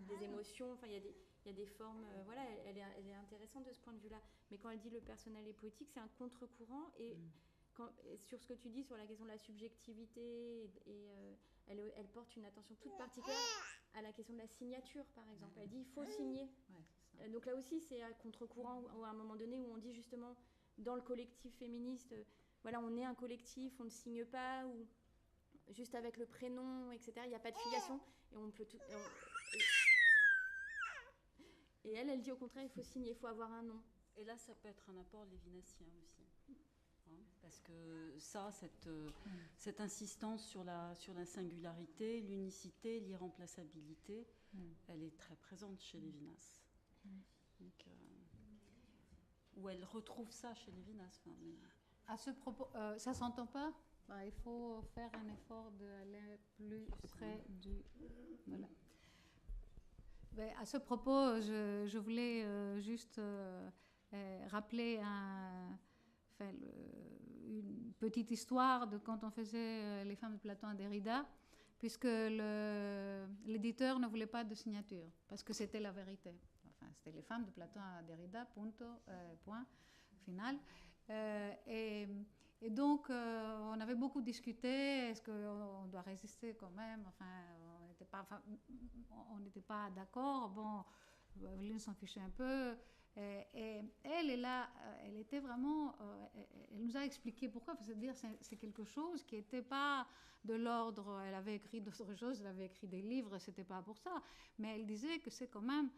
des émotions. Enfin, il y a des formes. Voilà, elle est intéressante de ce point de vue-là. Mais quand elle dit le personnel et politique, c'est un contre-courant. Et sur ce que tu dis sur la question de la subjectivité, elle porte une attention toute particulière à la question de la signature, par exemple. Elle dit il faut signer. Donc là aussi, c'est à contre-courant, à un moment donné où on dit justement dans le collectif féministe, voilà, on est un collectif, on ne signe pas, ou juste avec le prénom, etc. Il n'y a pas de filiation, et on peut tout. Et elle dit au contraire, il faut signer, il faut avoir un nom. Et là, ça peut être un apport lévinassien aussi. Parce que cette insistance sur la singularité, l'unicité, l'irremplaçabilité, elle est très présente chez Lévinas. Donc, où elle retrouve ça chez Lévinas. À ce propos, ça s'entend pas? Il faut faire un effort d'aller plus près du... Voilà. À ce propos, je voulais juste rappeler une petite histoire de quand on faisait Les femmes de Platon à Derrida, puisque l'éditeur ne voulait pas de signature, parce que c'était la vérité. Enfin, c'était Les femmes de Platon à Derrida, point final. Et donc, on avait beaucoup discuté, est-ce qu'on doit résister quand même? Enfin, on n'était pas d'accord. Bon, Evelyne s'en fichait un peu. Et elle était vraiment... elle nous a expliqué pourquoi. C'est-à-dire, c'est quelque chose qui n'était pas de l'ordre... Elle avait écrit d'autres choses, elle avait écrit des livres, c'était pas pour ça. Mais elle disait que c'est quand même...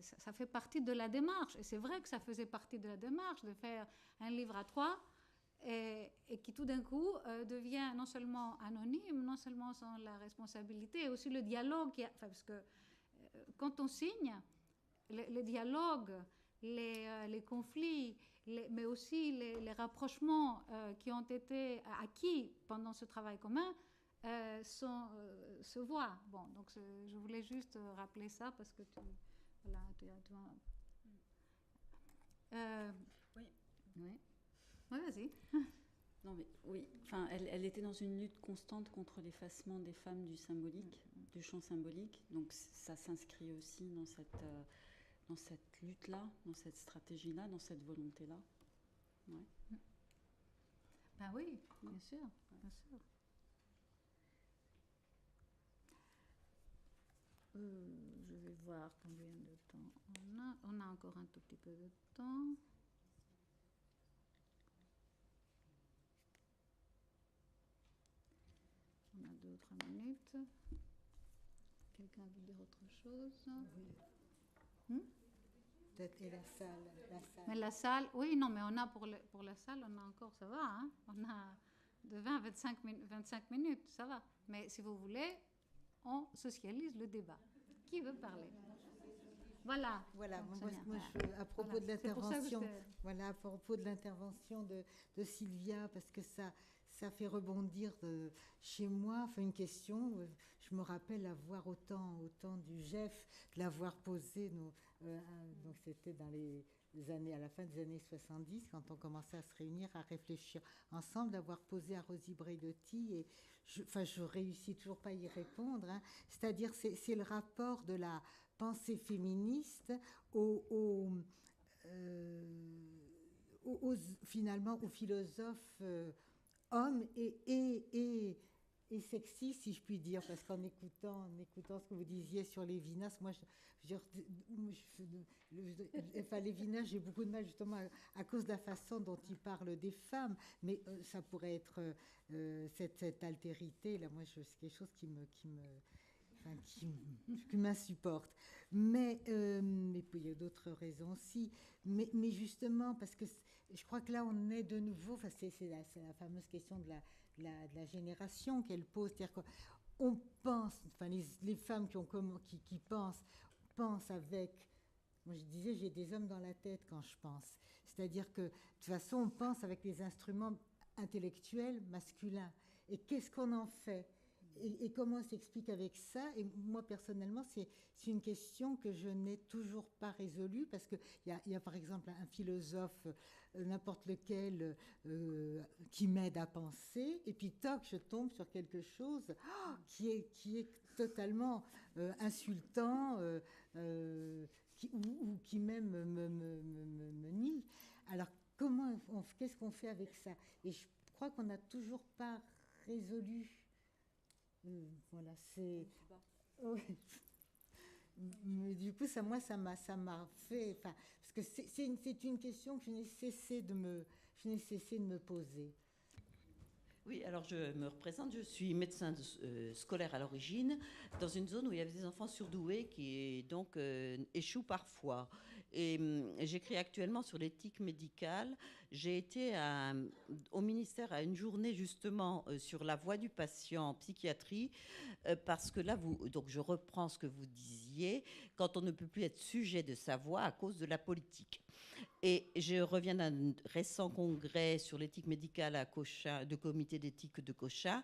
ça fait partie de la démarche. Et c'est vrai que ça faisait partie de la démarche de faire un livre à 3 et qui tout d'un coup devient non seulement anonyme, non seulement sans la responsabilité, et aussi le dialogue. Parce que quand on signe, les dialogues, les conflits, mais aussi les rapprochements qui ont été acquis pendant ce travail commun se voient. Bon, donc je voulais juste rappeler ça parce que tu oui. Oui. Oui, vas-y. Non, mais oui. Enfin, elle était dans une lutte constante contre l'effacement des femmes du symbolique, du champ symbolique. Donc ça s'inscrit aussi dans cette lutte-là, dans cette stratégie-là, dans cette volonté-là. Ouais. Ben oui, bien sûr, bien sûr. Je vais voir combien de temps on a. On a encore un tout petit peu de temps. On a 2 3 minutes. Quelqu'un veut dire autre chose? Peut-être, et la salle. Mais la salle, oui, non, mais on a pour la salle, on a encore, ça va, hein? On a de 20 à 25 minutes, ça va. Mais si vous voulez, on socialise le débat. Qui veut parler? Voilà. Voilà, Donc, moi, Sonia, à propos voilà. de C'est pour ça que l'intervention, je- voilà, à propos de l'intervention de Sylvia, parce que ça fait rebondir chez moi, enfin une question. Je me rappelle avoir au temps du GEF, l'avoir posé, donc c'était dans les années, à la fin des années 70, quand on commençait à se réunir, à réfléchir ensemble, d'avoir posé à Rosie Braidotti, et je réussis toujours pas à y répondre, hein. C'est-à-dire, c'est le rapport de la pensée féministe finalement aux philosophes hommes et sexistes, si je puis dire, parce qu'en écoutant ce que vous disiez sur Lévinas, moi, enfin, Lévinas, j'ai beaucoup de mal justement à cause de la façon dont il parle des femmes, mais ça pourrait être cette altérité là. Moi, c'est quelque chose qui m'insupporte. Mais puis il y a d'autres raisons aussi. Mais justement, parce que je crois que là, on est de nouveau, enfin, c'est la fameuse question de la génération qu'elle pose. C'est-à-dire qu'on pense, enfin, les femmes qui pensent avec. Moi, je disais, j'ai des hommes dans la tête quand je pense. C'est-à-dire que, de toute façon, on pense avec les instruments intellectuels masculins. Et qu'est-ce qu'on en fait? Et comment on s'explique avec ça? Et moi, personnellement, c'est une question que je n'ai toujours pas résolue, parce qu'il y a par exemple un philosophe, n'importe lequel, qui m'aide à penser, et puis toc, je tombe sur quelque chose qui est totalement insultant, ou qui même me nie. Alors, qu'est-ce qu'on fait avec ça? Et je crois qu'on n'a toujours pas résolu. Voilà, c'est. Ouais. Mais du coup, ça m'a fait. Enfin, parce que c'est une question que je n'ai cessé de me poser. Oui, alors je me représente, je suis médecin scolaire à l'origine, dans une zone où il y avait des enfants surdoués qui donc échouent parfois. Et j'écris actuellement sur l'éthique médicale. J'ai été au ministère à une journée justement sur la voix du patient en psychiatrie, parce que là, donc je reprends ce que vous disiez, quand on ne peut plus être sujet de sa voix à cause de la politique. Et je reviens d'un récent congrès sur l'éthique médicale à Cochin, de comité d'éthique de Cochin,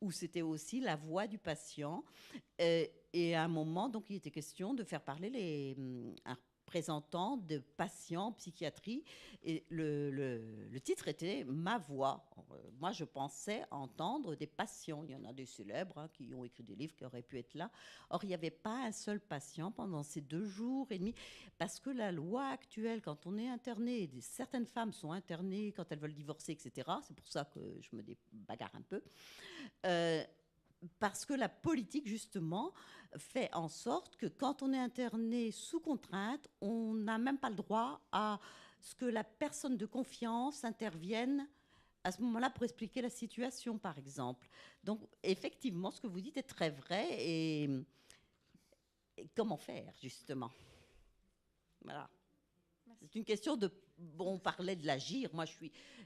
où c'était aussi la voix du patient. Et à un moment, donc, il était question de faire parler un représentant de patients en psychiatrie. Et le titre était « Ma voix ». Moi, je pensais entendre des patients. Il y en a des célèbres qui ont écrit des livres qui auraient pu être là. Or, il n'y avait pas un seul patient pendant ces 2 jours et demi. Parce que la loi actuelle, quand on est interné, certaines femmes sont internées quand elles veulent divorcer, etc. C'est pour ça que je me bagarre un peu. Parce que la politique, justement, fait en sorte que quand on est interné sous contrainte, on n'a même pas le droit à ce que la personne de confiance intervienne à ce moment-là pour expliquer la situation, par exemple. Donc, effectivement, ce que vous dites est très vrai. Et comment faire, justement? Voilà. Merci. C'est une question de... Bon, on parlait de l'agir. Moi,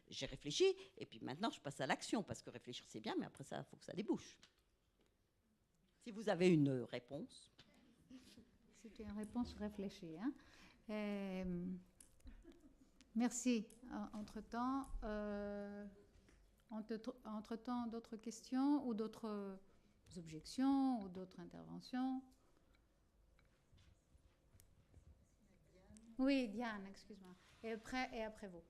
j'ai réfléchi. Et puis maintenant, je passe à l'action. Parce que réfléchir, c'est bien. Mais après ça, il faut que ça débouche. Si vous avez une réponse. C'était une réponse réfléchie. Hein. Merci. Entre-temps, d'autres questions ou d'autres objections ou d'autres interventions? Oui, Diane, excuse-moi. Et après vous.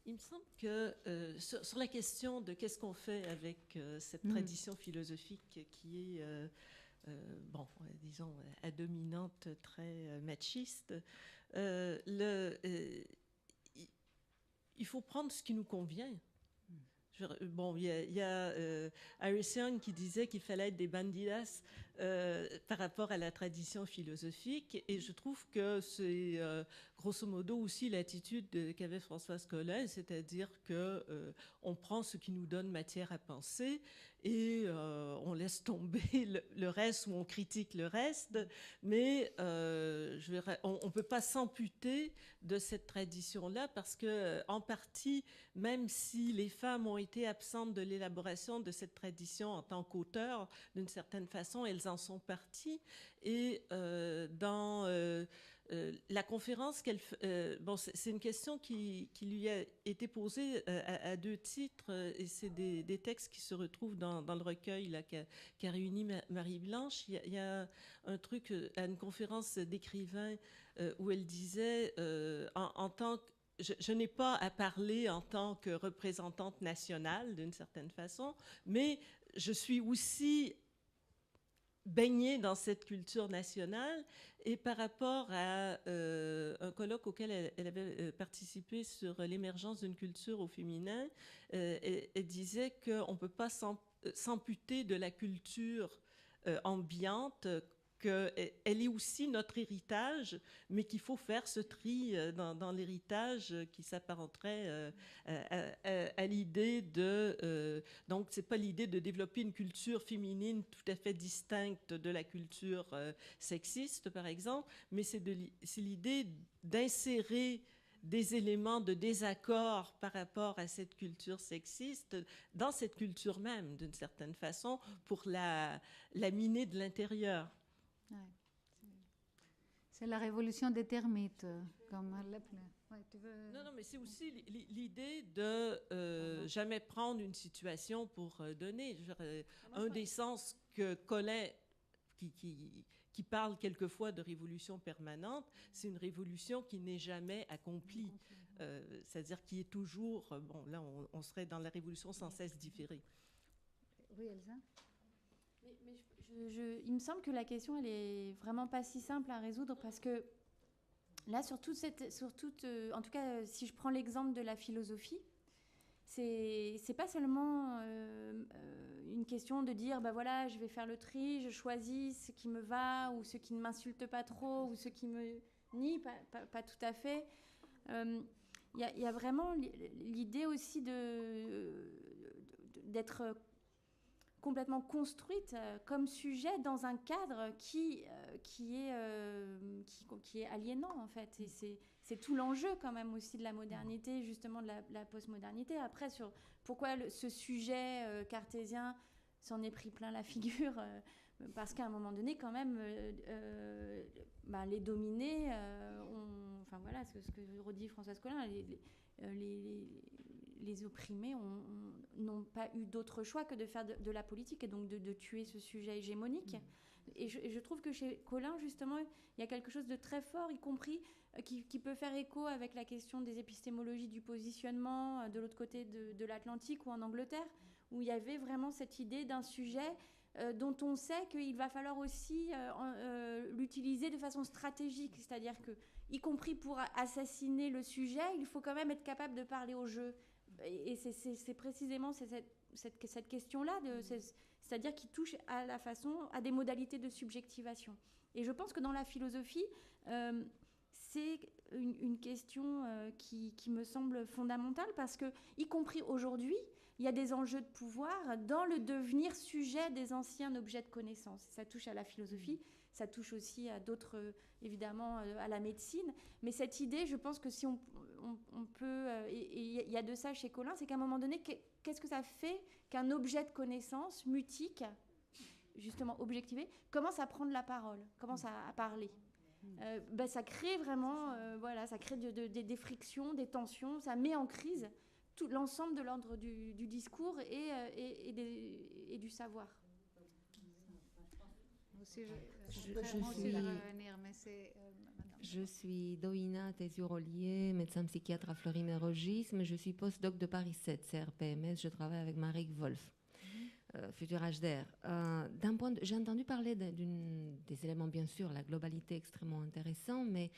Il me semble que sur la question de qu'est-ce qu'on fait avec cette tradition philosophique qui est, disons, à dominante très machiste, il faut prendre ce qui nous convient. Bon, il y a Iris Young qui disait qu'il fallait être des bandidas par rapport à la tradition philosophique, et je trouve que c'est grosso modo aussi l'attitude qu'avait Françoise Colin, c'est-à-dire que on prend ce qui nous donne matière à penser et on laisse tomber le reste, ou on critique le reste, mais on ne peut pas s'amputer de cette tradition-là, parce que en partie, même si les femmes ont été absentes de l'élaboration de cette tradition en tant qu'auteurs, d'une certaine façon, elles en sont parties. Et dans la conférence c'est une question qui lui a été posée à deux titres, et c'est des textes qui se retrouvent dans le recueil là, qu'a réuni Marie-Blanche. Il y a un truc à une conférence d'écrivains où elle disait en tant que je n'ai pas à parler en tant que représentante nationale, d'une certaine façon, mais je suis aussi baignée dans cette culture nationale. Et par rapport à un colloque auquel elle avait participé sur l'émergence d'une culture au féminin, elle disait qu'on ne peut pas s'amputer de la culture ambiante, qu'elle est aussi notre héritage, mais qu'il faut faire ce tri dans l'héritage qui s'apparenterait à l'idée de... donc, ce n'est pas l'idée de développer une culture féminine tout à fait distincte de la culture sexiste, par exemple, mais c'est l'idée d'insérer des éléments de désaccord par rapport à cette culture sexiste dans cette culture même, d'une certaine façon, pour la miner de l'intérieur. Ouais. C'est la révolution des termites, comme l'appelait. Ouais, tu veux... Non, mais c'est aussi l'idée de jamais prendre une situation pour donner. Un des sens que Colin, qui parle quelquefois de révolution permanente, c'est une révolution qui n'est jamais accomplie. C'est-à-dire qui est toujours... bon, là, on serait dans la révolution sans cesse différée. Oui, Elsa ? Il me semble que la question, elle est vraiment pas si simple à résoudre, parce que là, en tout cas, si je prends l'exemple de la philosophie, c'est pas seulement une question de dire, bah voilà, je vais faire le tri, je choisis ce qui me va, ou ce qui ne m'insulte pas trop, ou ce qui me nie, pas tout à fait. Il y a vraiment l'idée aussi d'être complètement construite comme sujet dans un cadre qui est aliénant, en fait. Et c'est tout l'enjeu quand même aussi de la modernité, justement de la postmodernité. Après, sur pourquoi ce sujet cartésien s'en est pris plein la figure, parce qu'à un moment donné, quand même, les dominés enfin voilà, ce que redit Françoise Colin, les opprimés n'ont pas eu d'autre choix que de faire de la politique, et donc de tuer ce sujet hégémonique. Et je trouve que chez Colin, justement, il y a quelque chose de très fort, y compris qui peut faire écho avec la question des épistémologies du positionnement de l'autre côté de l'Atlantique, ou en Angleterre, où il y avait vraiment cette idée d'un sujet dont on sait qu'il va falloir aussi l'utiliser de façon stratégique, c'est-à-dire que, y compris pour assassiner le sujet, il faut quand même être capable de parler au jeu. Et c'est précisément cette question-là, c'est-à-dire qui touche à des modalités de subjectivation. Et je pense que dans la philosophie, c'est une question qui me semble fondamentale, parce que, y compris aujourd'hui, il y a des enjeux de pouvoir dans le devenir sujet des anciens objets de connaissance. Ça touche à la philosophie, ça touche aussi à d'autres, évidemment, à la médecine. Mais cette idée, je pense que si on peut... et il y a de ça chez Colin, c'est qu'à un moment donné, qu'est-ce que ça fait qu'un objet de connaissance mutique, justement objectivé, commence à prendre la parole, commence à parler. Ça crée vraiment... ça crée des frictions, des tensions, ça met en crise tout l'ensemble de l'ordre du discours et du savoir. Je suis Doina Téziu-Rollier, médecin psychiatre à Fleury-Mérogis, mais je suis postdoc de Paris 7, CRPMS. Je travaille avec Marie Wolf, futur HDR. J'ai entendu parler des éléments, bien sûr, la globalité extrêmement intéressant, mais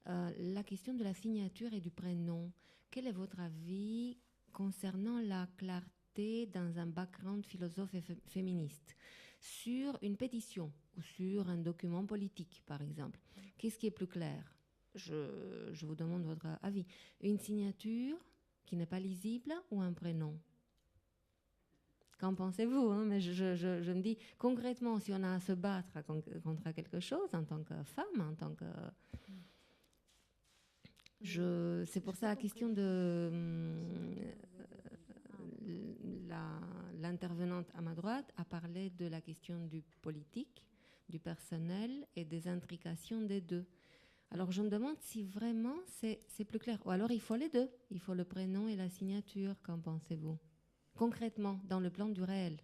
la question de la signature et du prénom. Quel est votre avis concernant la clarté portée dans un background philosophe et féministe. Sur une pétition ou sur un document politique, par exemple, qu'est-ce qui est plus clair ? Je vous demande votre avis. Une signature qui n'est pas lisible ou un prénom ? Qu'en pensez-vous, hein? Mais je me dis, concrètement, si on a à se battre contre quelque chose en tant que femme, en tant que... c'est pour ça la question de l'intervenante à ma droite a parlé de la question du politique, du personnel et des intrications des deux. Alors je me demande si vraiment c'est plus clair. Ou alors il faut les deux. Il faut le prénom et la signature. Qu'en pensez-vous ? Concrètement, dans le plan du réel,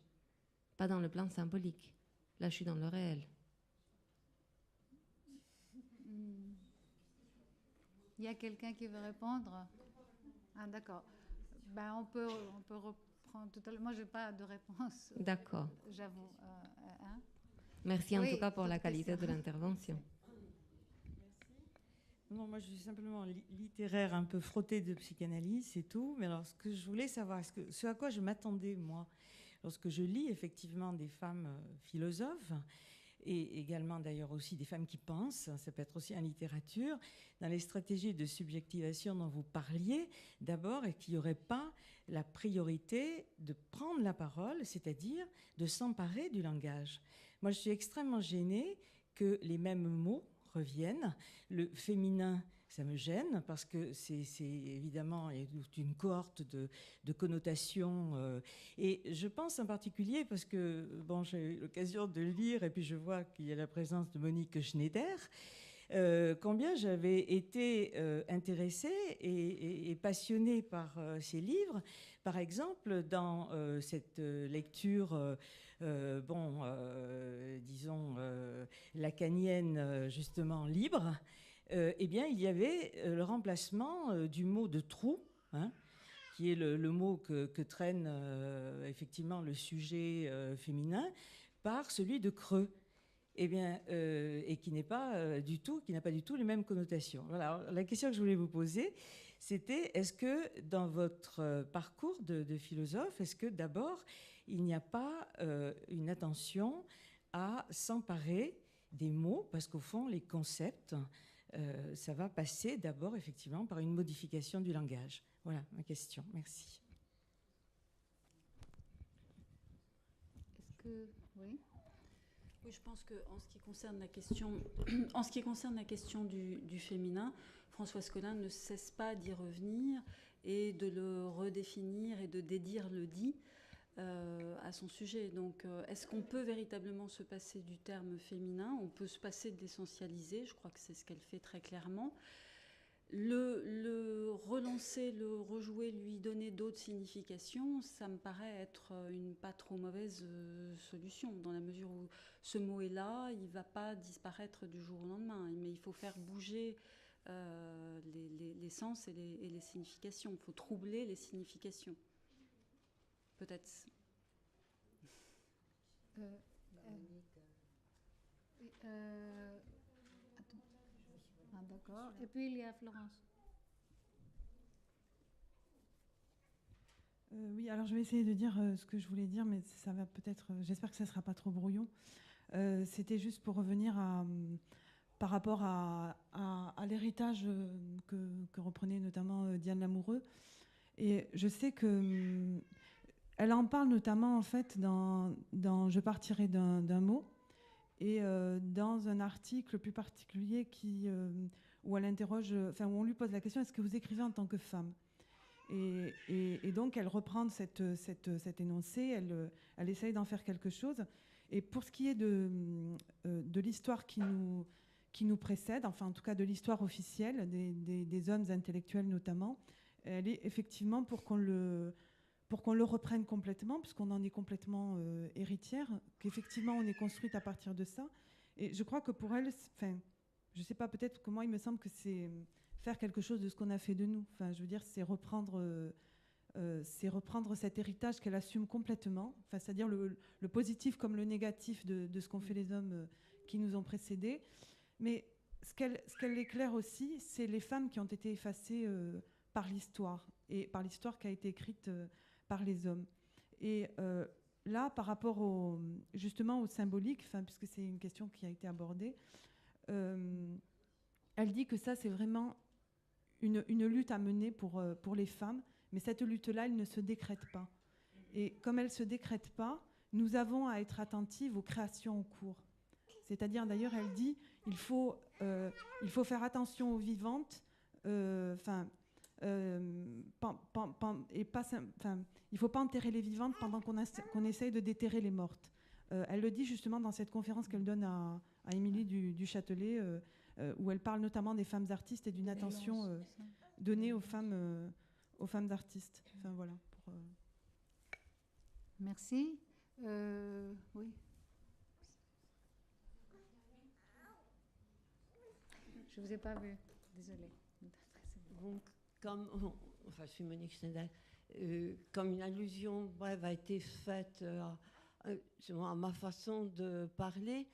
pas dans le plan symbolique. Là, je suis dans le réel. Il y a quelqu'un qui veut répondre ? Ah, d'accord. Ben, on peut reprendre tout à l'heure. Moi, je n'ai pas de réponse. D'accord. J'avoue. Hein? Merci en tout cas pour la qualité de l'intervention. Non, moi je suis simplement littéraire, un peu frottée de psychanalyse, c'est tout. Mais alors ce que je voulais savoir, ce à quoi je m'attendais moi, lorsque je lis effectivement des femmes philosophes, et également d'ailleurs aussi des femmes qui pensent, ça peut être aussi en littérature, dans les stratégies de subjectivation dont vous parliez, d'abord, et qu'il n'y aurait pas la priorité de prendre la parole, c'est-à-dire de s'emparer du langage. Moi je suis extrêmement gênée que les mêmes mots reviennent. Le féminin, ça me gêne parce que c'est évidemment une cohorte de connotations. Et je pense en particulier parce que bon, j'ai eu l'occasion de lire et puis je vois qu'il y a la présence de Monique Schneider. Combien j'avais été intéressée et passionnée par ces livres. Par exemple, dans cette lecture... disons, lacanienne, justement, libre, eh bien, il y avait le remplacement du mot de trou, hein, qui est le mot que traîne effectivement le sujet féminin, par celui de creux. Eh bien, et qui n'a pas du tout les mêmes connotations. Voilà. Alors, la question que je voulais vous poser, c'était est-ce que dans votre parcours de philosophe, est-ce que d'abord il n'y a pas une attention à s'emparer des mots, parce qu'au fond, les concepts, ça va passer d'abord effectivement par une modification du langage. Voilà ma question. Merci. Est-ce que... Oui. Oui, je pense qu'en ce qui concerne la question du féminin, Françoise Collin ne cesse pas d'y revenir et de le redéfinir et de dédire le dit à son sujet. Donc, est-ce qu'on peut véritablement se passer du terme féminin ? On peut se passer de l'essentialiser, je crois que c'est ce qu'elle fait très clairement. Le relancer, le rejouer, lui donner d'autres significations, ça me paraît être une pas trop mauvaise solution, dans la mesure où ce mot est là, il ne va pas disparaître du jour au lendemain, mais il faut faire bouger les sens et les significations. Il faut troubler les significations. Peut-être. Ah, d'accord. Et puis il y a Florence. Oui, alors je vais essayer de dire ce que je voulais dire, mais ça va peut-être. J'espère que ça ne sera pas trop brouillon. C'était juste pour revenir par rapport à l'héritage que reprenait notamment Diane Lamoureux. Et je sais que elle en parle notamment en fait dans Je partirai d'un mot et dans un article plus particulier où elle interroge, où on lui pose la question, est-ce que vous écrivez en tant que femme ? Et donc elle reprend cet énoncé, elle essaye d'en faire quelque chose. Et pour ce qui est de l'histoire qui nous précède, enfin en tout cas de l'histoire officielle des hommes intellectuels notamment, elle est effectivement pour qu'on le reprenne complètement, puisqu'on en est complètement héritière, qu'effectivement on est construite à partir de ça. Et je crois que pour elle, je ne sais pas, peut-être que moi il me semble que c'est faire quelque chose de ce qu'on a fait de nous. Enfin, je veux dire, c'est reprendre cet héritage qu'elle assume complètement, enfin, c'est-à-dire le positif comme le négatif de ce qu'ont fait les hommes qui nous ont précédés. Mais ce qu'elle éclaire aussi, c'est les femmes qui ont été effacées par l'histoire, et par l'histoire qui a été écrite par les hommes. Et là, par rapport justement au symbolique, puisque c'est une question qui a été abordée, elle dit que ça, c'est vraiment une lutte à mener pour les femmes, mais cette lutte-là, elle ne se décrète pas. Et comme elle ne se décrète pas, nous avons à être attentives aux créations en cours. C'est-à-dire, d'ailleurs, elle dit il faut faire attention aux vivantes, il ne faut pas enterrer les vivantes pendant qu'on essaye de déterrer les mortes. Elle le dit justement dans cette conférence qu'elle donne à Émilie du Châtelet, où elle parle notamment des femmes artistes et d'une attention donnée aux femmes artistes. Enfin, voilà. Merci. Oui. Je ne vous ai pas vu. Désolée. Donc, je suis Monique Schneider. Comme une allusion brève a été faite à ma façon de parler,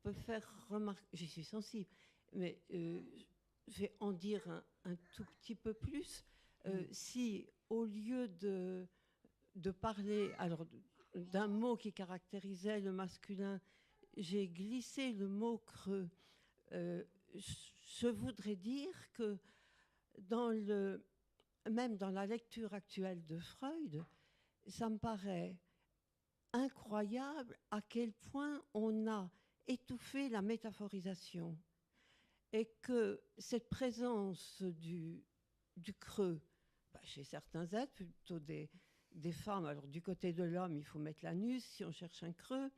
peut faire remarquer, j'y suis sensible, mais je vais en dire un tout petit peu plus. Si au lieu de parler d'un mot qui caractérisait le masculin, j'ai glissé le mot creux, je voudrais dire que même dans la lecture actuelle de Freud, ça me paraît incroyable à quel point on a étouffé la métaphorisation et que cette présence du creux, chez certains êtres, plutôt des femmes, alors du côté de l'homme, il faut mettre l'anus si on cherche un creux.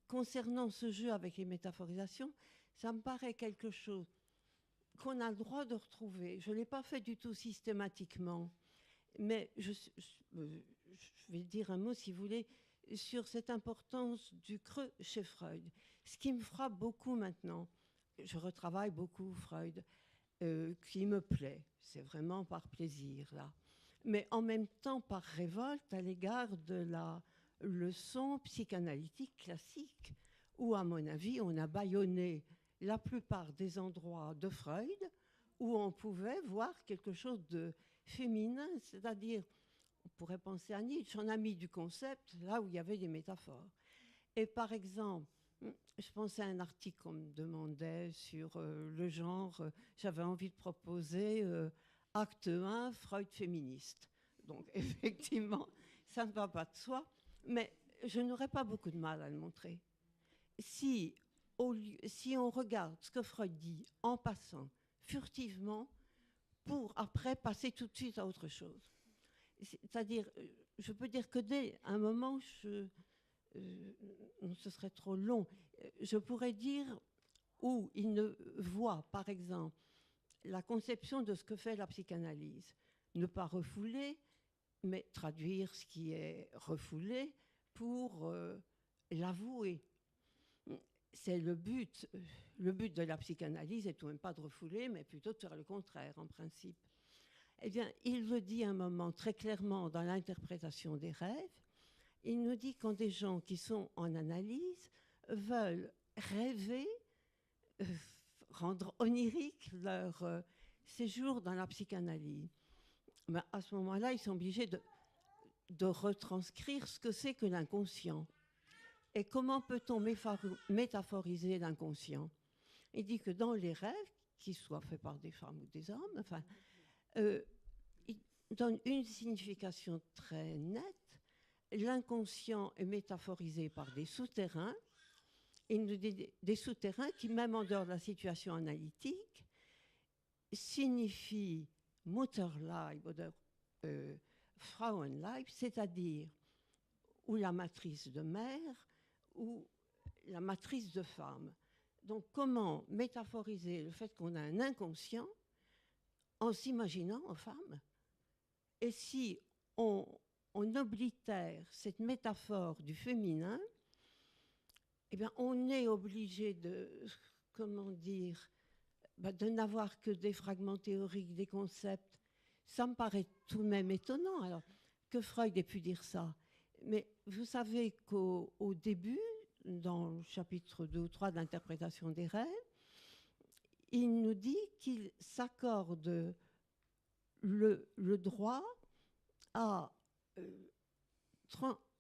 Concernant ce jeu avec les métaphorisations, ça me paraît quelque chose qu'on a le droit de retrouver. Je ne l'ai pas fait du tout systématiquement, mais je vais dire un mot, si vous voulez, sur cette importance du creux chez Freud. Ce qui me frappe beaucoup maintenant, je retravaille beaucoup Freud, qui me plaît, c'est vraiment par plaisir, là. Mais en même temps par révolte à l'égard de la leçon psychanalytique classique, où, à mon avis, on a bâillonné la plupart des endroits de Freud où on pouvait voir quelque chose de féminin, c'est-à-dire, on pourrait penser à Nietzsche, on a mis du concept là où il y avait des métaphores. Et par exemple, je pensais à un article qu'on me demandait sur le genre, j'avais envie de proposer acte 1, Freud féministe. Donc effectivement, ça ne va pas de soi, mais je n'aurais pas beaucoup de mal à le montrer. Si on regarde ce que Freud dit en passant furtivement pour après passer tout de suite à autre chose. C'est-à-dire, je peux dire que dès un moment, ce serait trop long, je pourrais dire où il ne voit, par exemple, la conception de ce que fait la psychanalyse. Ne pas refouler, mais traduire ce qui est refoulé pour l'avouer. C'est le but de la psychanalyse, et tout de même pas de refouler, mais plutôt de faire le contraire, en principe. Eh bien, il le dit à un moment très clairement dans l'interprétation des rêves. Il nous dit quand des gens qui sont en analyse veulent rêver, rendre onirique leur séjour dans la psychanalyse, ben, à ce moment-là, ils sont obligés de retranscrire ce que c'est que l'inconscient. Et comment peut-on métaphoriser l'inconscient? Il dit que dans les rêves, qu'ils soient faits par des femmes ou des hommes, enfin, il donne une signification très nette. L'inconscient est métaphorisé par des souterrains. Il nous dit des souterrains qui, même en dehors de la situation analytique, signifient Mutterleib oder Frauenleib, c'est-à-dire ou la matrice de mère ou la matrice de femme. Donc comment métaphoriser le fait qu'on a un inconscient en s'imaginant en femme? Et si on oblitère cette métaphore du féminin, eh bien on est obligé de, comment dire, de n'avoir que des fragments théoriques, des concepts. Ça me paraît tout de même étonnant alors, que Freud ait pu dire ça. Mais vous savez qu'au début, dans le chapitre 2 ou 3 de l'interprétation des rêves, il nous dit qu'il s'accorde le droit à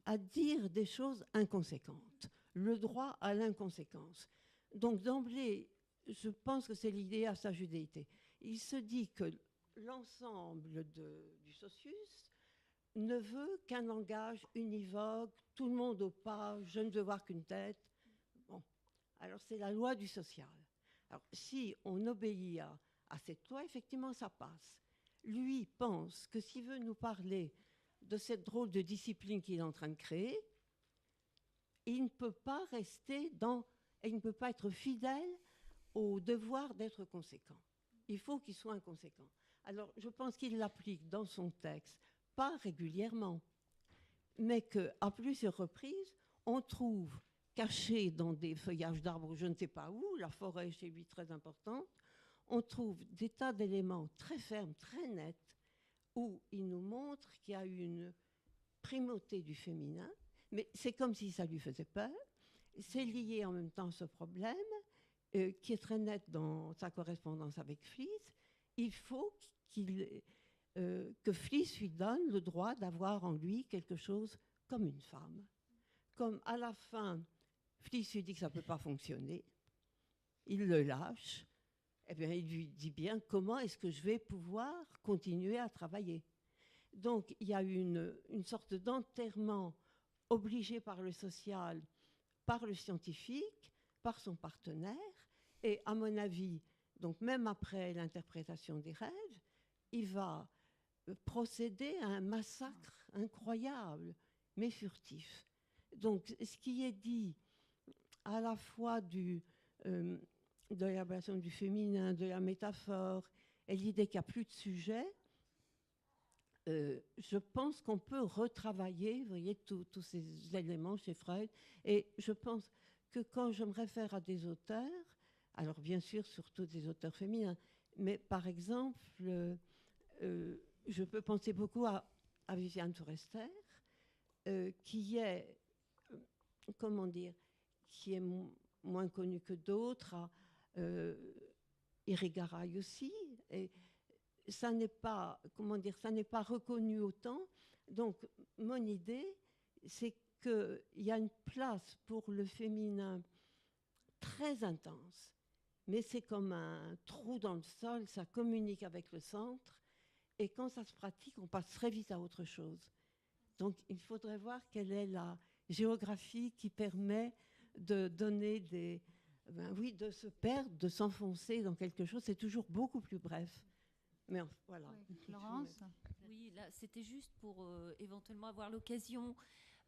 à dire des choses inconséquentes, le droit à l'inconséquence. Donc d'emblée, je pense que c'est l'idée à sa judéité. Il se dit que l'ensemble du socius ne veut qu'un langage univoque, tout le monde au pas, je ne veux voir qu'une tête. Bon, alors c'est la loi du social. Alors si on obéit à cette loi, effectivement, ça passe. Lui pense que s'il veut nous parler de cette drôle de discipline qu'il est en train de créer, il ne peut pas rester il ne peut pas être fidèle au devoir d'être conséquent. Il faut qu'il soit inconséquent. Alors, je pense qu'il l'applique dans son texte, pas régulièrement, mais qu'à plusieurs reprises, on trouve caché dans des feuillages d'arbres, je ne sais pas où, la forêt est chez lui très importante, on trouve des tas d'éléments très fermes, très nets, où il nous montre qu'il y a une primauté du féminin, mais c'est comme si ça lui faisait peur. C'est lié en même temps à ce problème, qui est très net dans sa correspondance avec Fliss. Il faut que Fliss lui donne le droit d'avoir en lui quelque chose comme une femme. Comme à la fin, Fliss lui dit que ça ne peut pas fonctionner, il le lâche, eh bien, il lui dit bien comment est-ce que je vais pouvoir continuer à travailler. Donc il y a une sorte d'enterrement obligé par le social, par le scientifique, par son partenaire, et à mon avis, donc même après l'interprétation des rêves, il va procéder à un massacre incroyable, mais furtif. Donc ce qui est dit à la fois de l'élaboration du féminin, de la métaphore, et l'idée qu'il n'y a plus de sujet, je pense qu'on peut retravailler, vous voyez, tous ces éléments chez Freud. Et je pense que quand je me réfère à des auteurs, alors bien sûr surtout des auteurs féminins, mais par exemple, je peux penser beaucoup à Viviane Forester, qui est, comment dire, qui est moins connue que d'autres, Irigaray aussi, et ça n'est pas, comment dire, ça n'est pas reconnu autant. Donc, mon idée, c'est qu'il y a une place pour le féminin très intense, mais c'est comme un trou dans le sol, ça communique avec le centre, et quand ça se pratique, on passe très vite à autre chose. Donc, il faudrait voir quelle est la géographie qui permet de donner de se perdre, de s'enfoncer dans quelque chose. C'est toujours beaucoup plus bref. Mais voilà. Oui. Florence ? Oui, là, c'était juste pour éventuellement avoir l'occasion,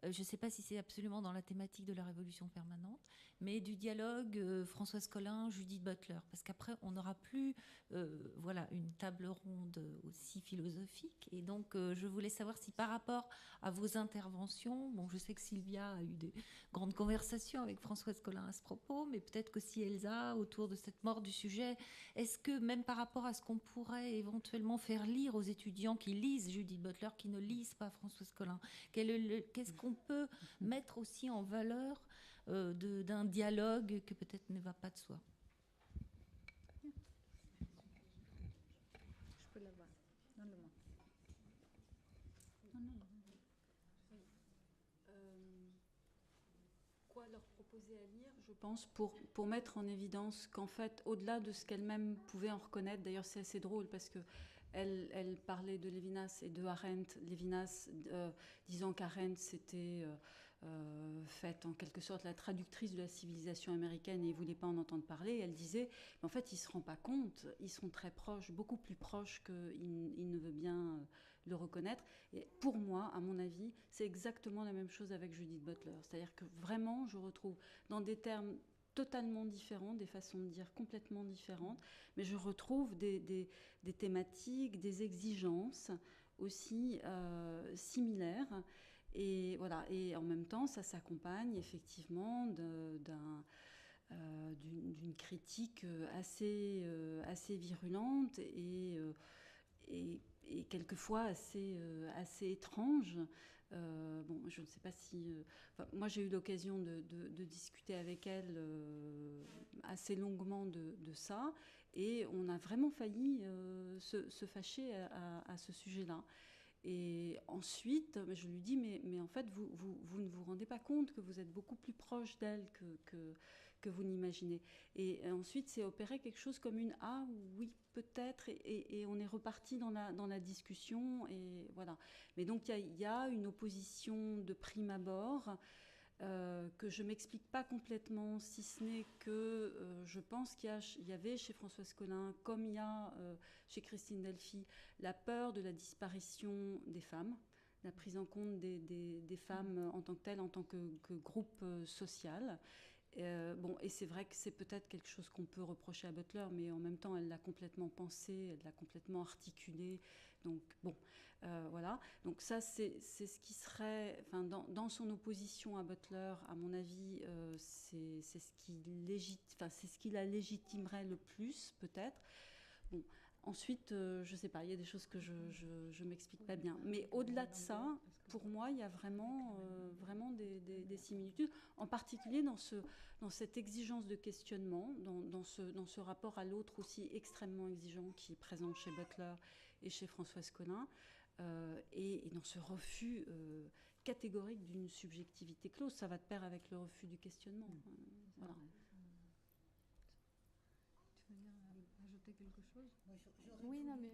je ne sais pas si c'est absolument dans la thématique de la révolution permanente, mais du dialogue Françoise Collin, Judith Butler, parce qu'après, on n'aura plus une table ronde aussi philosophique. Et donc, je voulais savoir si par rapport à vos interventions, bon, je sais que Sylvia a eu des grandes conversations avec Françoise Collin à ce propos, mais peut-être qu'aussi Elsa, autour de cette mort du sujet, est-ce que même par rapport à ce qu'on pourrait éventuellement faire lire aux étudiants qui lisent Judith Butler, qui ne lisent pas Françoise Collin, qu'est-ce qu'on peut mettre aussi en valeur d'un dialogue que peut-être ne va pas de soi? Je peux l'avoir. Donne-le-moi. Quoi leur proposer à lire, je pense, pour mettre en évidence qu'en fait, au-delà de ce qu'elle-même pouvait en reconnaître, d'ailleurs c'est assez drôle parce que elle parlait de Lévinas et de Arendt, Lévinas disant qu'Arendt s'était faite en quelque sorte la traductrice de la civilisation américaine et il ne voulait pas en entendre parler. Et elle disait, mais en fait, il ne se rend pas compte, ils sont très proches, beaucoup plus proches qu'il ne veut bien le reconnaître. Et pour moi, à mon avis, c'est exactement la même chose avec Judith Butler. C'est-à-dire que vraiment, je retrouve dans des termes totalement différents, des façons de dire complètement différentes, mais je retrouve des thématiques, des exigences aussi similaires. Et voilà. Et en même temps, ça s'accompagne effectivement d'une critique assez virulente et quelquefois assez étrange. Bon, je ne sais pas si... moi, j'ai eu l'occasion de discuter avec elle assez longuement de ça, et on a vraiment failli se fâcher à ce sujet-là. Et ensuite, je lui dis, mais en fait, vous ne vous rendez pas compte que vous êtes beaucoup plus proche d'elle que vous n'imaginez. Et ensuite, c'est opéré quelque chose comme une « ah, oui, peut-être », et on est reparti dans la discussion, et voilà. Mais donc, il y a une opposition de prime abord, que je ne m'explique pas complètement, si ce n'est que je pense qu'il y avait chez Françoise Collin, comme il y a chez Christine Delphi, la peur de la disparition des femmes, la prise en compte des femmes en tant que telles, en tant que groupe social. Et c'est vrai que c'est peut-être quelque chose qu'on peut reprocher à Butler, mais en même temps, elle l'a complètement pensé, elle l'a complètement articulé. Donc, voilà. Donc ça, c'est ce qui serait, enfin, dans son opposition à Butler, à mon avis, c'est ce qui la légitimerait le plus, peut-être. Bon. Ensuite, je ne sais pas, il y a des choses que je ne m'explique pas bien. Mais au-delà de ça, pour moi, il y a vraiment des similitudes, en particulier dans cette exigence de questionnement, dans ce rapport à l'autre aussi extrêmement exigeant qui est présent chez Butler et chez Françoise Collin, et dans ce refus catégorique d'une subjectivité close. Ça va de pair avec le refus du questionnement. Voilà. Quelque chose? Oui, non, mais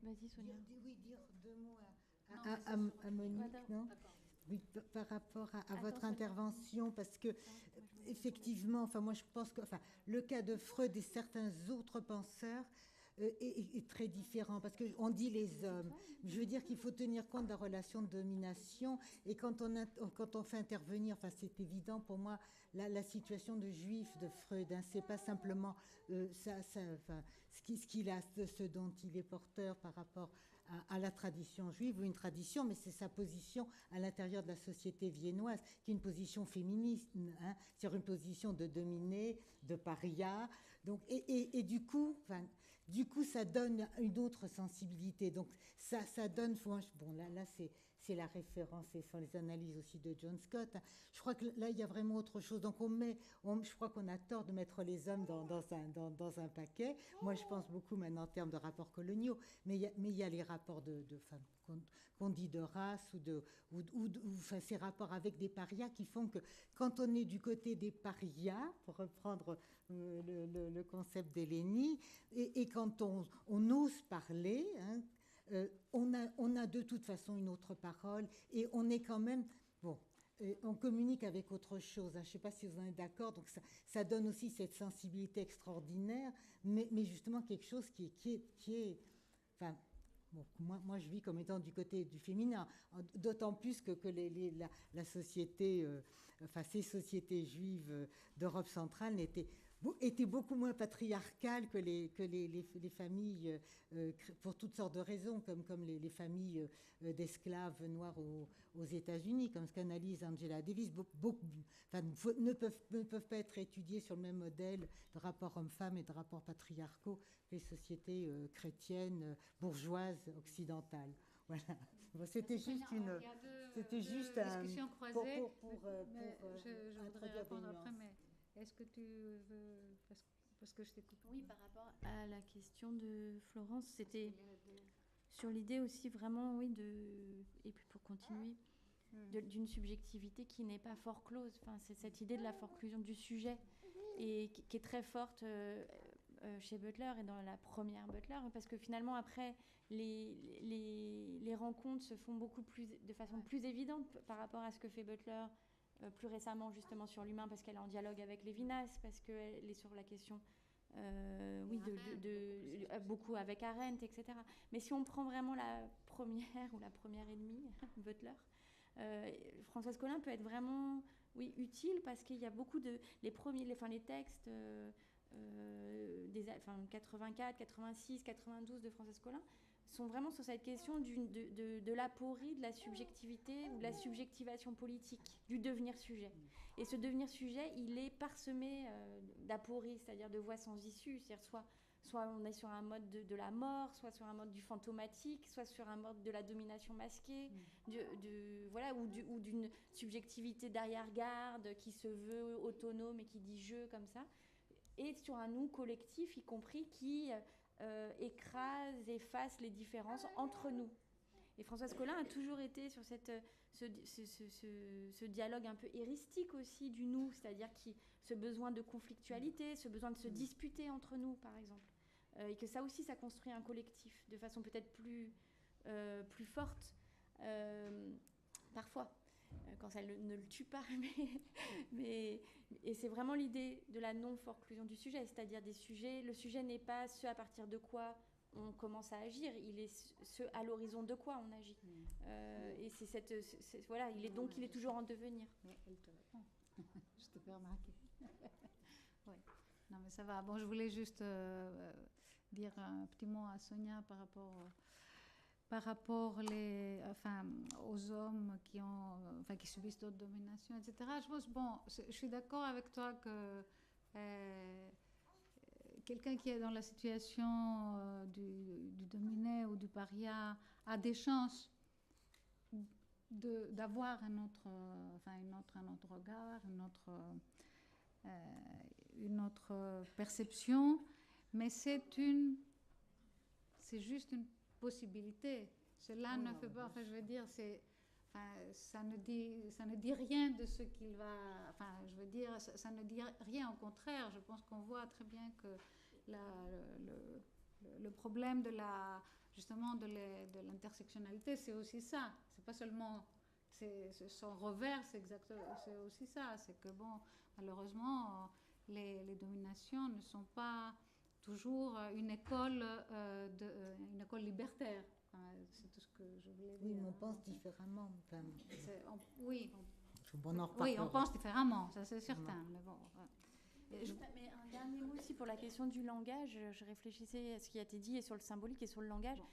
vas-y, Sonia. Oui, dire deux mots à Monique, non? Oui, par rapport à votre intervention, parce que effectivement, enfin moi je pense que, enfin, le cas de Freud et certains autres penseurs est très différent, parce qu'on dit les hommes. Je veux dire qu'il faut tenir compte de la relation de domination, et quand on fait intervenir, enfin c'est évident pour moi, la situation de juif de Freud, hein, c'est pas simplement ce dont il est porteur par rapport à la tradition juive ou une tradition, mais c'est sa position à l'intérieur de la société viennoise, qui est une position féministe, hein, sur une position de dominée, de paria. Donc, et du coup, ça donne une autre sensibilité. Donc, ça donne. Bon, là c'est la référence et sont les analyses aussi de John Scott. Je crois que là, il y a vraiment autre chose. Donc, je crois qu'on a tort de mettre les hommes dans un paquet. Moi, je pense beaucoup maintenant en termes de rapports coloniaux, mais il y a les rapports de femmes qu'on dit de race ou ces rapports avec des parias qui font que quand on est du côté des parias, pour reprendre le concept d'Hélénie, et quand on ose parler, hein, on a de toute façon une autre parole, et on est quand même, on communique avec autre chose, hein. Je ne sais pas si vous en êtes d'accord, donc ça donne aussi cette sensibilité extraordinaire, mais justement quelque chose qui est enfin, bon, moi je vis comme étant du côté du féminin, d'autant plus que la société, ces sociétés juives d'Europe centrale était beaucoup moins patriarcale que les familles, pour toutes sortes de raisons, comme les familles d'esclaves noirs aux États-Unis, comme ce qu'analyse Angela Davis. Ne peuvent pas être étudiées sur le même modèle de rapport homme-femme et de rapport patriarcaux que les sociétés chrétiennes, bourgeoises, occidentales. Voilà. Bon, c'était juste une. C'était juste un. Discussion croisée. Je voudrais répondre après, mais. Est-ce que tu veux, parce que je t'écoute. Oui, par rapport à la question de Florence, c'était sur l'idée aussi vraiment, oui, et puis pour continuer, d'une subjectivité qui n'est pas forclose. Enfin, c'est cette idée de la forclusion du sujet, et qui est très forte chez Butler et dans la première Butler, parce que finalement, après, les rencontres se font de façon plus évidente par rapport à ce que fait Butler plus récemment justement sur l'humain, parce qu'elle est en dialogue avec Lévinas, parce qu'elle est sur la question beaucoup avec Arendt, etc. Mais si on prend vraiment la première ou la première et demie, Butler, Françoise Collin peut être vraiment utile, parce qu'il y a beaucoup les textes des 84, 86, 92 de Françoise Collin sont vraiment sur cette question de l'aporie de la subjectivité ou de la subjectivation politique, du devenir sujet. Et ce devenir sujet, il est parsemé d'aporie, c'est-à-dire de voies sans issue. C'est-à-dire soit on est sur un mode de la mort, soit sur un mode du fantomatique, soit sur un mode de la domination masquée, ou d'une subjectivité d'arrière-garde qui se veut autonome et qui dit « je » comme ça. Et sur un nous collectif, y compris, qui... écrase, efface les différences entre nous. Et Françoise Collin a toujours été sur ce dialogue un peu éristique aussi du nous, c'est-à-dire ce besoin de conflictualité, ce besoin de se disputer entre nous, par exemple. Et que ça aussi, ça construit un collectif de façon peut-être plus forte, parfois, quand ça ne le tue pas. Et c'est vraiment l'idée de la non-forclusion du sujet, c'est-à-dire le sujet n'est pas ce à partir de quoi on commence à agir, il est ce à l'horizon de quoi on agit. Et c'est voilà, il est toujours en devenir. Mais elle te répond. Je te fais remarquer. Ouais. Non, mais ça va. Bon, je voulais juste dire un petit mot à Sonia par rapport aux hommes qui subissent d'autres dominations, etc. Je pense, je suis d'accord avec toi que quelqu'un qui est dans la situation du dominé ou du paria a des chances d'avoir un autre regard, une autre perception, mais c'est juste une possibilité. Cela ne fait pas, je veux dire, ça ne dit rien de ce qu'il va, je veux dire, ça ne dit rien, au contraire. Je pense qu'on voit très bien que le problème justement de l'intersectionnalité, c'est aussi ça. C'est pas seulement son revers, c'est aussi ça. C'est que malheureusement, les dominations ne sont pas toujours une école libertaire. C'est tout ce que je voulais dire. Oui, mais on pense différemment. On pense différemment, ça c'est certain. Mais bon. Mais un dernier mot aussi pour la question du langage. Je réfléchissais à ce qui a été dit et sur le symbolique et sur le langage.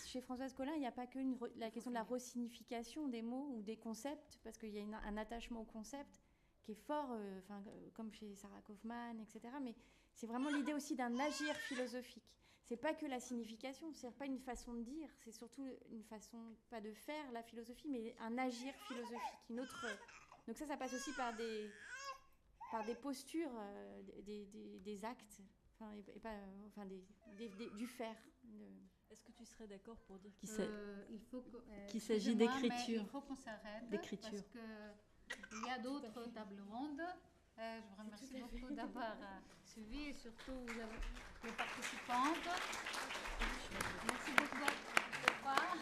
Chez Françoise Collin, il n'y a pas que la question de la resignification des mots ou des concepts, parce qu'il y a un attachement au concept qui est fort, comme chez Sarah Kaufmann, etc. Mais c'est vraiment l'idée aussi d'un agir philosophique. C'est pas que la signification, c'est pas une façon de dire, c'est surtout une façon, pas de faire la philosophie, mais un agir philosophique, Donc ça passe aussi par des postures, des actes, et pas, du faire. Est-ce que tu serais d'accord pour dire qu'il s'agit d'écriture? Il faut qu'on s'arrête parce qu'il y a d'autres tables rondes. Je vous remercie beaucoup d'avoir suivi et surtout les participantes. Merci beaucoup. Au revoir.